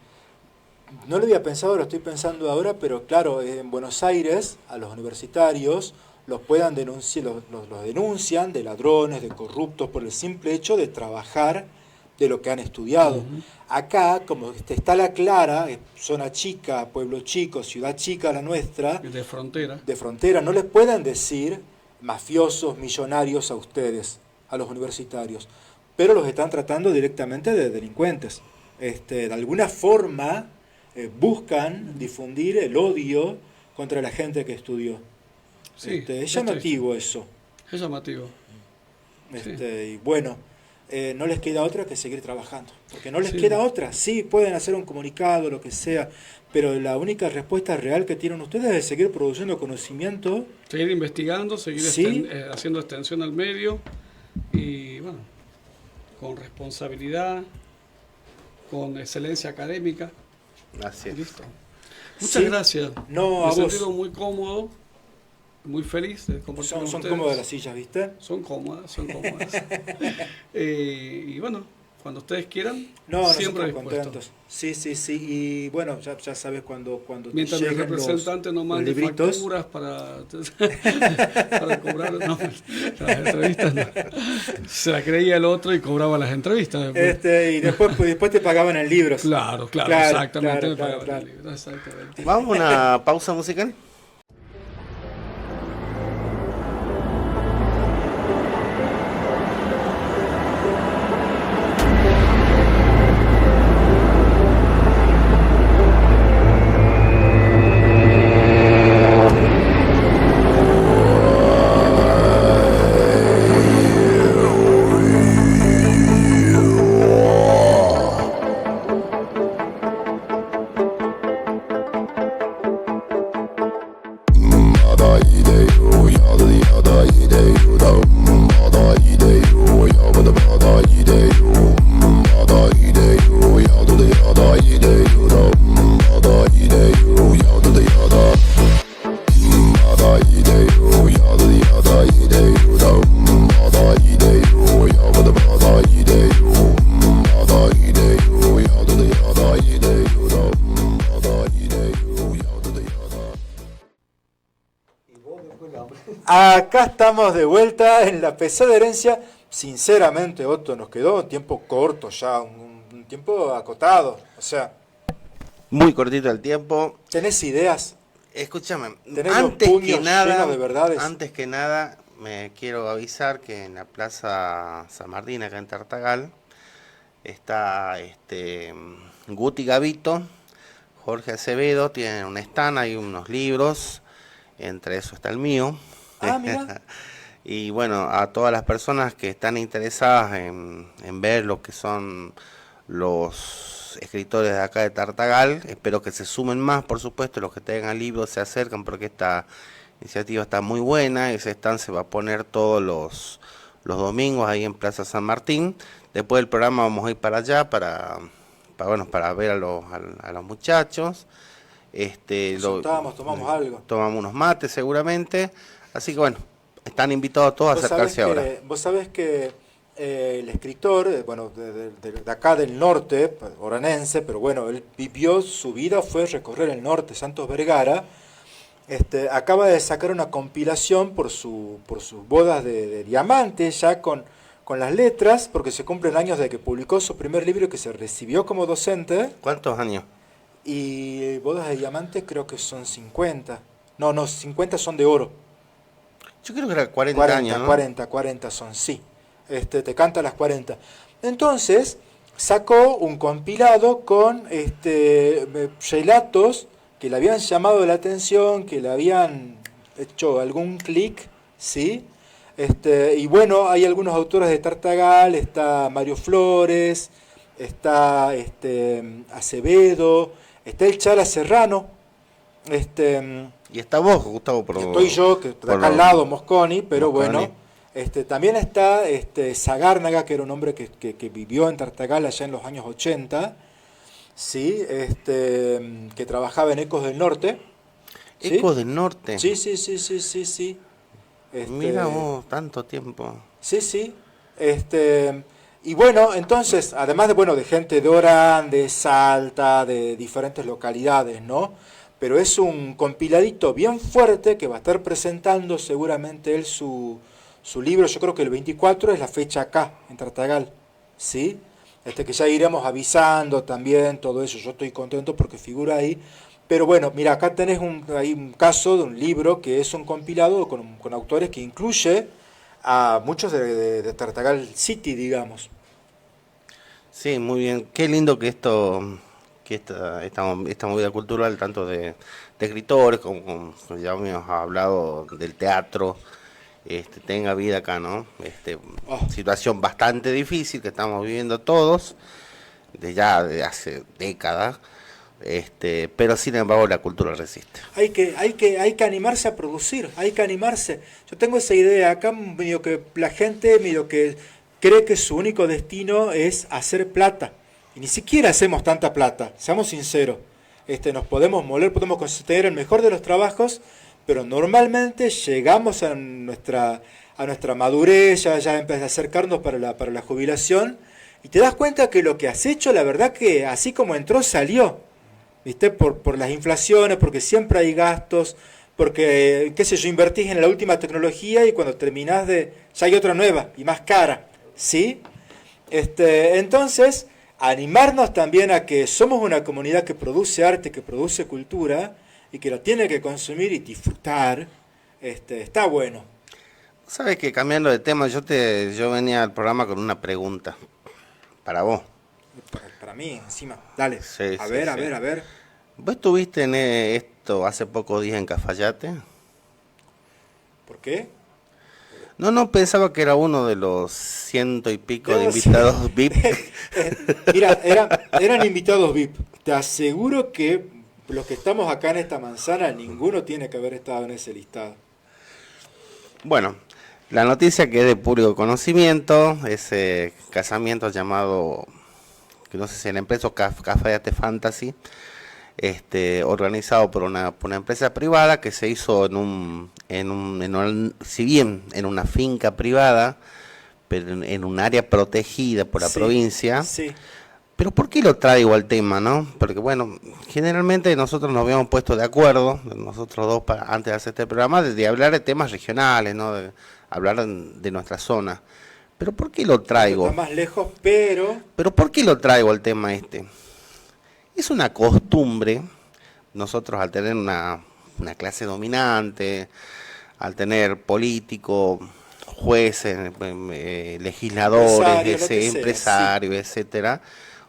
no lo había pensado, lo estoy pensando ahora, pero claro, en Buenos Aires a los universitarios los puedan denunciar, los denuncian de ladrones, de corruptos, por el simple hecho de trabajar de lo que han estudiado. Uh-huh. Acá, como está la clara, zona chica, pueblo chico, ciudad chica la nuestra, De frontera, no les pueden decir mafiosos, millonarios a ustedes, a los universitarios, pero los están tratando directamente de delincuentes. De alguna forma buscan difundir el odio contra la gente que estudió. Sí, Es llamativo eso. Es llamativo. Sí. Y bueno, no les queda otra que seguir trabajando, porque no les Sí. queda otra. Sí, pueden hacer un comunicado, lo que sea, pero la única respuesta real que tienen ustedes es seguir produciendo conocimiento. Seguir investigando, seguir Sí. haciendo extensión al medio y, bueno, con responsabilidad, con excelencia académica. Así es. Listo. Muchas Sí. gracias. No, Me a he vos. sentido muy cómodo, muy feliz de compartir con Son ustedes. cómodas las sillas, ¿viste? Son cómodas, son cómodas. Y bueno, cuando ustedes quieran, No, siempre nosotros dispuesto. contentos. Sí. Y bueno, ya sabes cuando Mientras el lleguen representante no mande libritos. facturas para cobrar, no, las entrevistas no. Se la creía el otro y cobraba las entrevistas. Y después te pagaban en libros. Claro, Claro, exactamente. claro, me pagaban claro. el libro, exactamente. Vamos a una pausa musical. Acá estamos de vuelta en la pesada herencia. Sinceramente, Otto, nos quedó un tiempo corto ya, un tiempo acotado. O sea, Muy cortito el tiempo. ¿tenés ideas? Escúchame, Tenés los antes puños llenos de verdades. antes que nada, me quiero avisar que en la Plaza San Martín, acá en Tartagal, está Guti Gavito, Jorge Acevedo, tienen un stand, hay unos libros, entre eso está el mío. Ah, mira. Y bueno, a todas las personas que están interesadas en ver lo que son los escritores de acá de Tartagal, espero que se sumen más, por supuesto, los que tengan libros se acercan porque esta iniciativa está muy buena. Ese stand se va a poner todos los domingos ahí en Plaza San Martín. Después del programa vamos a ir para allá para ver a los muchachos. Nos sentamos, tomamos algo. Tomamos unos mates seguramente. Así que bueno, están invitados todos a acercarse ahora. Vos sabés que el escritor, bueno, de acá del norte, oranense, pero bueno, él vivió, su vida fue recorrer el norte, Santos Vergara. Acaba de sacar una compilación por sus bodas de diamante, ya con las letras, porque se cumplen años de que publicó su primer libro, que se recibió como docente. ¿Cuántos años? Y bodas de diamante creo que son 50. No, 50 son de oro. Yo creo que era 40, 40 años, ¿no? 40 son, sí. Te canta las 40. Entonces, sacó un compilado con relatos que le habían llamado la atención, que le habían hecho algún clic, ¿sí? Y bueno, hay algunos autores de Tartagal, está Mario Flores, está Acevedo, está el Chala Serrano, Y está vos, Gustavo, estoy yo, que de acá al lado, Mosconi, pero Mosconi. bueno, también está Sagárnaga, que era un hombre que vivió en Tartagal allá en los años 80, ¿sí? Que trabajaba en Ecos del Norte. ¿Sí? Ecos del Norte. Sí, sí, sí, sí, sí, sí. Mira vos, tanto tiempo. Sí, sí. Y bueno, entonces, además de, bueno, de gente de Orán, de Salta, de diferentes localidades, ¿no? Pero es un compiladito bien fuerte que va a estar presentando seguramente él su libro. Yo creo que el 24 es la fecha acá, en Tartagal, ¿sí? Que ya iremos avisando también, todo eso. Yo estoy contento porque figura ahí. Pero bueno, mira, acá tenés hay un caso de un libro que es un compilado con autores que incluye a muchos de Tartagal City, digamos. Sí, muy bien. Qué lindo que esta movida cultural, tanto de escritores como ya hemos hablado del teatro, tenga vida acá, ¿no? Situación bastante difícil que estamos viviendo todos, de hace décadas. Pero sin embargo la cultura resiste. Hay que animarse a producir, hay que animarse. Yo tengo esa idea, acá medio que la gente medio que cree que su único destino es hacer plata. Y ni siquiera hacemos tanta plata, seamos sinceros. Nos podemos moler, podemos conseguir el mejor de los trabajos, pero normalmente llegamos a nuestra madurez, ya empieza a acercarnos para la jubilación, y te das cuenta que lo que has hecho, la verdad que así como entró, salió. ¿Viste? Por las inflaciones, porque siempre hay gastos, porque, qué sé yo, invertís en la última tecnología y cuando terminás ya hay otra nueva y más cara, ¿sí? Entonces, animarnos también a que somos una comunidad que produce arte, que produce cultura y que la tiene que consumir y disfrutar, está bueno. ¿Sabes que cambiando de tema, yo venía al programa con una pregunta para vos? Para mí, encima. Dale, Sí, a sí, ver, sí. a ver, a ver. ¿Vos estuviste en esto hace pocos días en Cafayate? ¿Por qué? No, pensaba que era uno de los 100 y pico de No, sí. invitados VIP. Mira, eran invitados VIP. Te aseguro que los que estamos acá en esta manzana, ninguno tiene que haber estado en ese listado. Bueno, la noticia que es de público conocimiento, ese casamiento llamado, que no sé si la empresa Cafayate Fantasy, organizado por una empresa privada que se hizo si bien en una finca privada, pero en un área protegida por la provincia. Sí. Pero ¿por qué lo traigo al tema, no? Porque bueno, generalmente nosotros nos habíamos puesto de acuerdo, nosotros dos, antes de hacer este programa, de hablar de temas regionales, ¿no? De hablar de nuestra zona. Pero ¿por qué lo traigo? Está más lejos, pero... Pero ¿por qué lo traigo al tema este? Es una costumbre, nosotros al tener una clase dominante, al tener políticos, jueces, legisladores, empresarios, etcétera,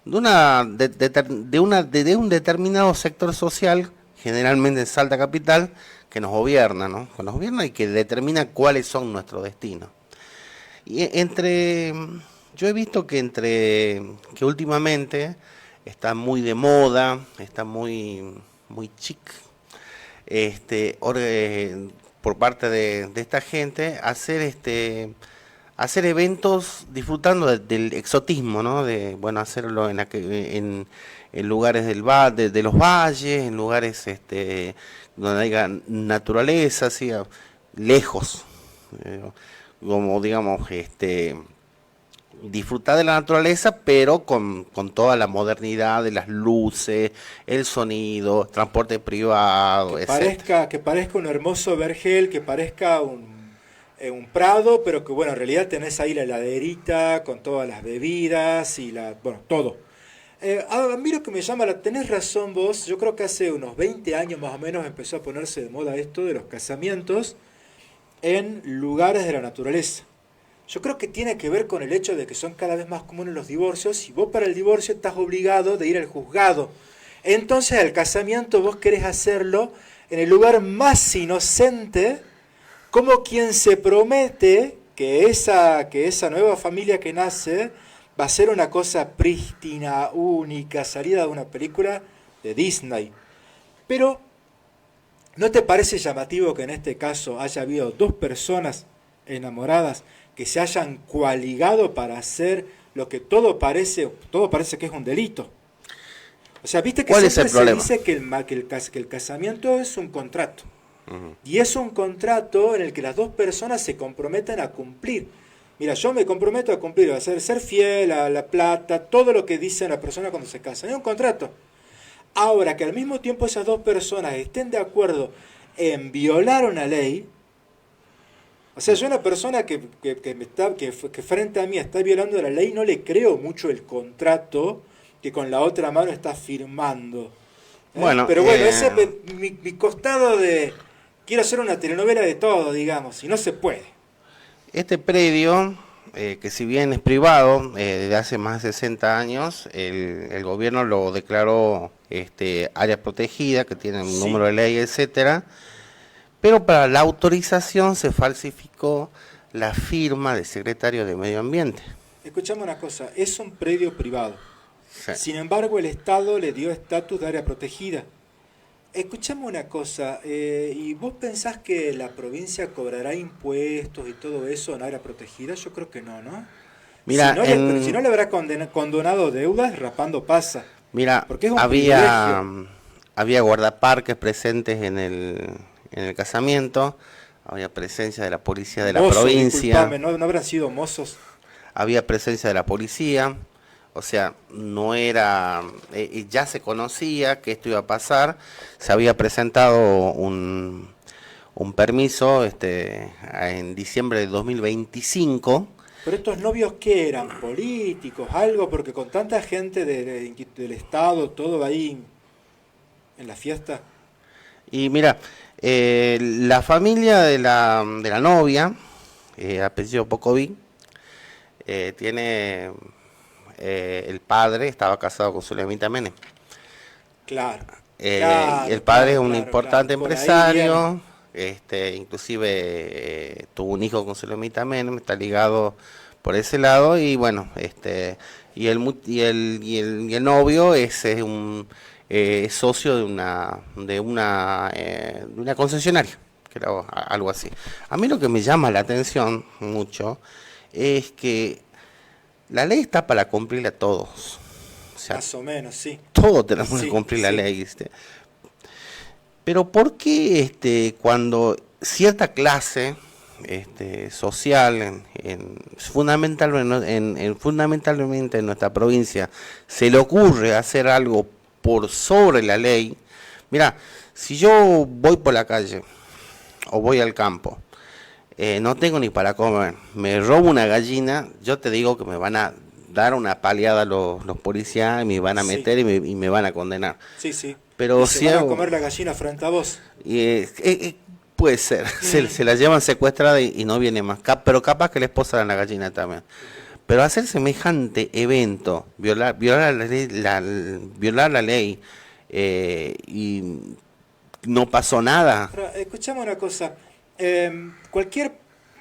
de un determinado sector social, generalmente en Salta Capital, que nos gobierna, ¿no? Que nos gobierna y que determina cuáles son nuestros destinos. Y yo he visto que últimamente está muy de moda, está muy chic, por parte de esta gente, hacer eventos disfrutando del exotismo, ¿no? De, bueno, hacerlo en lugares de los valles, en lugares donde haya naturaleza, lejos, como digamos, disfrutar de la naturaleza, pero con toda la modernidad de las luces, el sonido, transporte privado, etcétera. Que parezca un hermoso vergel, que parezca un prado, pero que bueno, en realidad tenés ahí la heladerita con todas las bebidas y bueno, todo. A mí lo que me llama tenés razón vos, yo creo que hace unos 20 años más o menos empezó a ponerse de moda esto de los casamientos en lugares de la naturaleza. Yo creo que tiene que ver con el hecho de que son cada vez más comunes los divorcios y vos para el divorcio estás obligado de ir al juzgado. Entonces al casamiento vos querés hacerlo en el lugar más inocente, como quien se promete que esa nueva familia que nace va a ser una cosa prístina, única, salida de una película de Disney. Pero, ¿no te parece llamativo que en este caso haya habido dos personas enamoradas que se hayan coaligado para hacer lo que todo parece que es un delito? O sea, viste que ¿Cuál es siempre el se problema? dice que el casamiento es un contrato. Y es un contrato en el que las dos personas se comprometen a cumplir. Mira, yo me comprometo a cumplir, a ser fiel, a la plata, todo lo que dice la persona cuando se casa. Es un contrato. Ahora, que al mismo tiempo esas dos personas estén de acuerdo en violar una ley, o sea, yo a una persona que frente a mí está violando la ley, no le creo mucho el contrato que con la otra mano está firmando. Bueno, Pero bueno, ese es mi costado de... Quiero hacer una telenovela de todo, digamos, y no se puede. este predio, que si bien es privado, desde hace más de 60 años, el gobierno lo declaró área protegida, que tiene un Sí. número de ley, etcétera, pero para la autorización se falsificó la firma del secretario de Medio Ambiente. Escuchame una cosa, es un predio privado. Sí. Sin embargo, el Estado le dio estatus de área protegida. Escuchame una cosa, ¿y vos pensás que la provincia cobrará impuestos y todo eso en área protegida? Yo creo que no, ¿no? Mira, Si no le habrá condonado deudas, rapando pasa. mira, Porque es un había, privilegio. había guardaparques presentes en el casamiento, había presencia de la policía de la Mozos, provincia, disculpame, ¿no habrán sido mozos? había presencia de la policía, o sea, no era, ya se conocía que esto iba a pasar, se había presentado un permiso en diciembre de 2025. Pero estos novios, ¿qué eran? ¿Políticos? ¿Algo? Porque con tanta gente del Estado, todo ahí en la fiesta. Y mira, la familia de la novia, apellido Pocoví, tiene el padre, estaba casado con Zulemita Menem. Claro, El padre es un claro, importante por ahí viene. empresario, inclusive tuvo un hijo con Zulemita Menem, está ligado por ese lado y bueno, y el novio es un socio de una concesionaria, que era algo así. A mí lo que me llama la atención mucho es que la ley está para cumplirla a todos. O sea, Más o menos, sí. todos tenemos que Sí, cumplir la sí. ley. Pero ¿por qué cuando cierta clase social, fundamentalmente en nuestra provincia, se le ocurre hacer algo por sobre la ley? Mira, si yo voy por la calle o voy al campo, no tengo ni para comer, me robo una gallina, yo te digo que me van a dar una paliada los policías, me van a Sí. meter y me van a condenar. Sí, sí. Pero Y se van a hago- comer la gallina frente a vos. puede ser, se la llevan secuestrada y no viene más, pero capaz que la esposa de la gallina también. Pero hacer semejante evento, violar la ley y no pasó nada. Ahora, escuchame una cosa.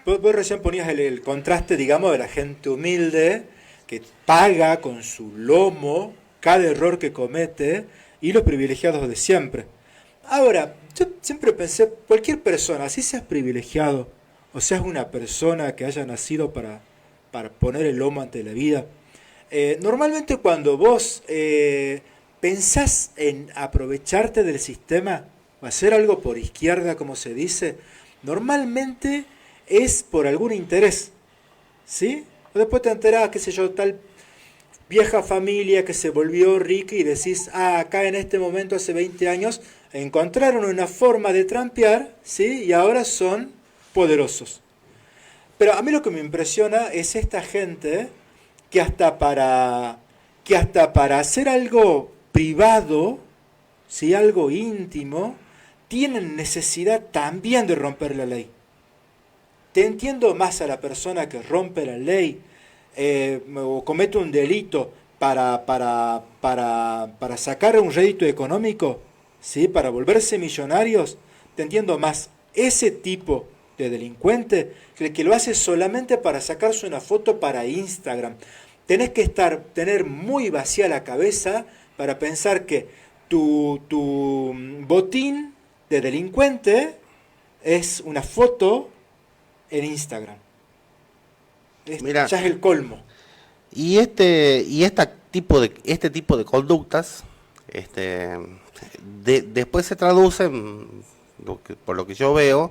Vos recién ponías el contraste, digamos, de la gente humilde que paga con su lomo cada error que comete y los privilegiados de siempre. Ahora, yo siempre pensé, cualquier persona, si seas privilegiado o seas una persona que haya nacido para poner el lomo ante la vida, normalmente cuando vos pensás en aprovecharte del sistema o hacer algo por izquierda, como se dice, normalmente es por algún interés, ¿sí? O después te enterás, qué sé yo, tal vieja familia que se volvió rica y decís, ah, acá en este momento hace 20 años encontraron una forma de trampear, ¿sí? Y ahora son poderosos. Pero a mí lo que me impresiona es esta gente que hasta para hacer algo privado, ¿sí? Algo íntimo, tienen necesidad también de romper la ley. Te entiendo más a la persona que rompe la ley o comete un delito para sacar un rédito económico, ¿sí? Para volverse millonarios. Te entiendo más ese tipo de delincuente que el que lo hace solamente para sacarse una foto para Instagram. Tenés que tener muy vacía la cabeza para pensar que tu botín de delincuente es una foto en Instagram. Mira, Ya es el colmo. y este tipo de conductas, después se traducen, por lo que yo veo,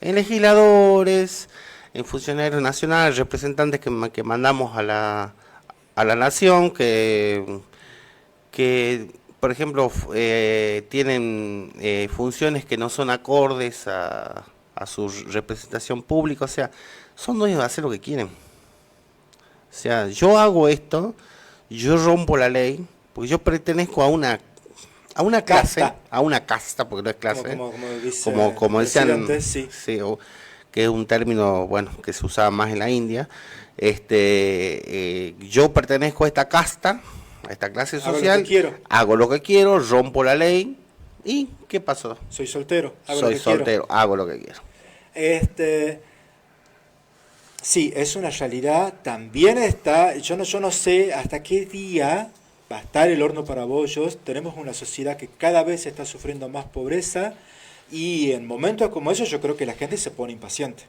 en legisladores, en funcionarios nacionales, representantes que mandamos a la nación, que por ejemplo, tienen funciones que no son acordes a su representación pública, o sea, son dueños de hacer lo que quieren. O sea, yo hago esto, yo rompo la ley, porque yo pertenezco a una clase, Casta. a una casta, porque no es clase, Como dice como el decían, presidente, sí. sí, que es un término, bueno, que se usaba más en la India. Yo pertenezco a esta casta, a esta clase Hago lo social, que quiero. hago lo que quiero, rompo la ley, ¿y qué pasó? Soy soltero, hago lo Soy que quiero. soltero, hago lo que quiero. Este, sí, es una realidad. También está, yo no sé hasta qué día va a estar el horno para bollos. Tenemos una sociedad que cada vez está sufriendo más pobreza y en momentos como esos yo creo que la gente se pone impaciente.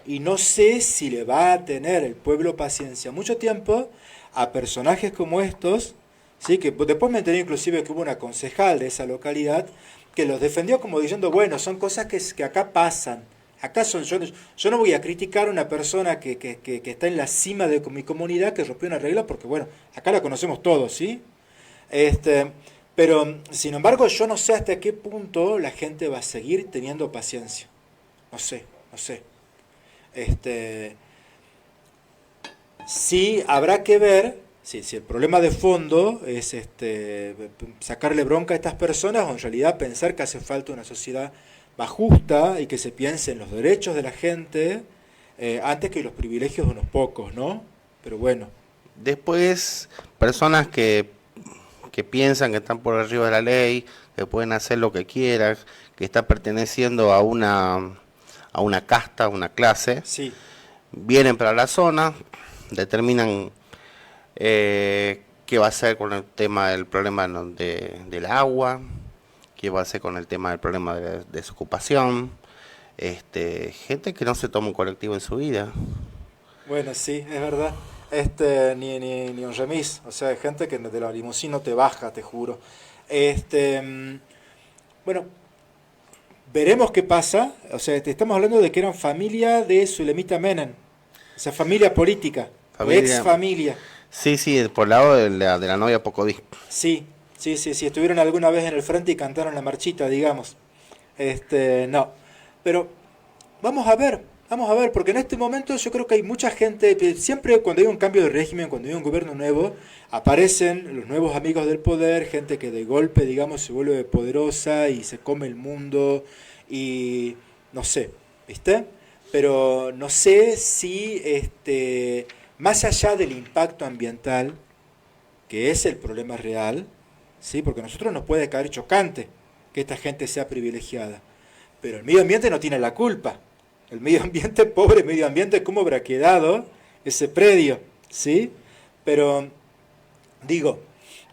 Y no sé si le va a tener el pueblo paciencia mucho tiempo a personajes como estos, ¿sí? Que después me enteré inclusive que hubo una concejal de esa localidad que los defendió como diciendo, bueno, son cosas que acá pasan. Acá son, yo no voy a criticar a una persona que está en la cima de mi comunidad que rompió una regla porque, bueno, acá la conocemos todos, ¿sí? Pero, sin embargo, yo no sé hasta qué punto la gente va a seguir teniendo paciencia. No sé, no sé. Sí, habrá que ver si el problema de fondo es sacarle bronca a estas personas o en realidad pensar que hace falta una sociedad más justa y que se piense en los derechos de la gente antes que los privilegios de unos pocos, ¿no? Pero bueno. Después, personas que piensan que están por arriba de la ley, que pueden hacer lo que quieran, que están perteneciendo a una casta, a una clase, Sí, vienen para la zona, determinan qué va a hacer con el tema del problema del agua, qué va a hacer con el tema del problema de la desocupación, gente que no se toma un colectivo en su vida. bueno, sí, es verdad. Ni un remis, o sea, hay gente que de la limusina no te baja, te juro. Bueno, veremos qué pasa. O sea, te estamos hablando de que eran familia de Sulemita Menem, o sea, familia política, o ex Familia, familia. sí, sí, por el lado de la novia Pocodí. Sí, sí, sí, sí, estuvieron alguna vez en el frente y cantaron la marchita, digamos. No, pero vamos a ver, porque en este momento yo creo que hay mucha gente, siempre cuando hay un cambio de régimen, cuando hay un gobierno nuevo, aparecen los nuevos amigos del poder, gente que de golpe, digamos, se vuelve poderosa y se come el mundo y no sé, ¿viste? Pero no sé si, más allá del impacto ambiental, que es el problema real, ¿sí? Porque a nosotros nos puede caer chocante que esta gente sea privilegiada, pero el medio ambiente no tiene la culpa. El medio ambiente, pobre medio ambiente, cómo habrá quedado ese predio, ¿sí? Pero, digo,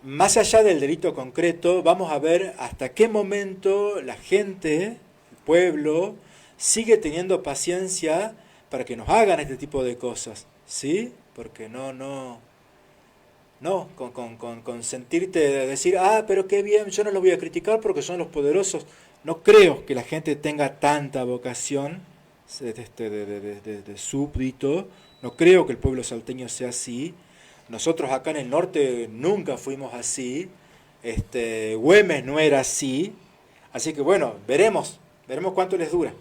más allá del delito concreto, vamos a ver hasta qué momento la gente, el pueblo, sigue teniendo paciencia para que nos hagan este tipo de cosas, ¿sí? Porque no, con sentirte decir, ah, pero qué bien, yo no los voy a criticar porque son los poderosos. No creo que la gente tenga tanta vocación de súbdito No creo que el pueblo salteño sea así. Nosotros acá en el norte nunca fuimos así. Güemes no era así. Así que bueno, veremos cuánto les dura.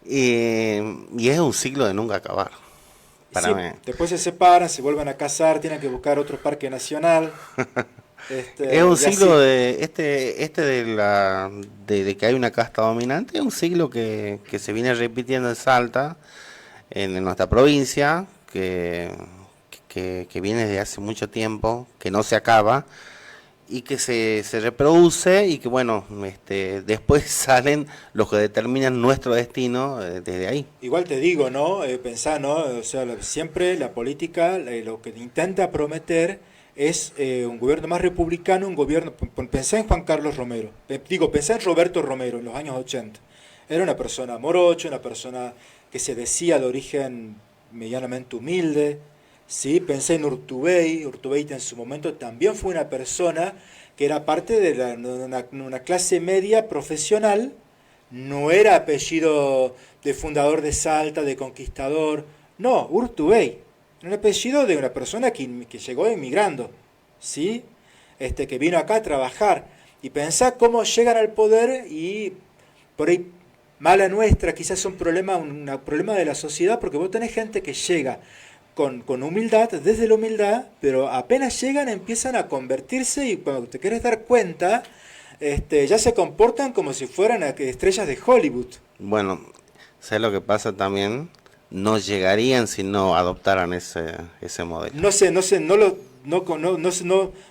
Y es un ciclo de nunca acabar, para Sí, mí. después se separan, se vuelven a casar, tienen que buscar otro parque nacional. Es un Y así. ciclo de de que hay una casta dominante, es un ciclo que se viene repitiendo en Salta, en nuestra provincia, que viene desde hace mucho tiempo, que no se acaba y que se reproduce y que bueno, después salen los que determinan nuestro destino desde ahí. Igual te digo, ¿no? Pensá, ¿no? O sea, siempre la política lo que intenta prometer es un gobierno más republicano, un gobierno... Pensá en Juan Carlos Romero, pensá en Roberto Romero en los años 80. Era una persona morocha, una persona que se decía de origen medianamente humilde, ¿sí? Pensé en Urtubey. Urtubey en su momento también fue una persona que era parte de una clase media profesional, no era apellido de fundador de Salta, de conquistador, no, Urtubey, era un apellido de una persona que llegó emigrando, ¿sí? Que vino acá a trabajar. Y pensá cómo llegan al poder y por ahí mala nuestra, quizás es un problema de la sociedad, porque vos tenés gente que llega con humildad, desde la humildad, pero apenas llegan empiezan a convertirse y cuando te querés dar cuenta, ya se comportan como si fueran estrellas de Hollywood. Bueno, ¿sabes lo que pasa también? No llegarían si no adoptaran ese modelo.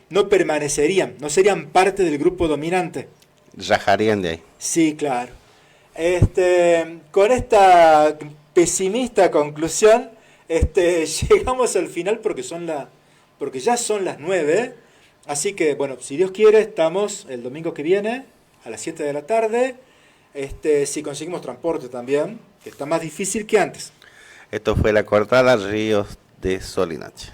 No permanecerían, no serían parte del grupo dominante. Rajarían de ahí. Sí, claro. Con esta pesimista conclusión, llegamos al final porque ya son las 9. Así que, bueno, si Dios quiere, estamos el domingo que viene a las 7 de la tarde. Si conseguimos transporte también, que está más difícil que antes. Esto fue La Cortada, Ríos de Sol y Noche.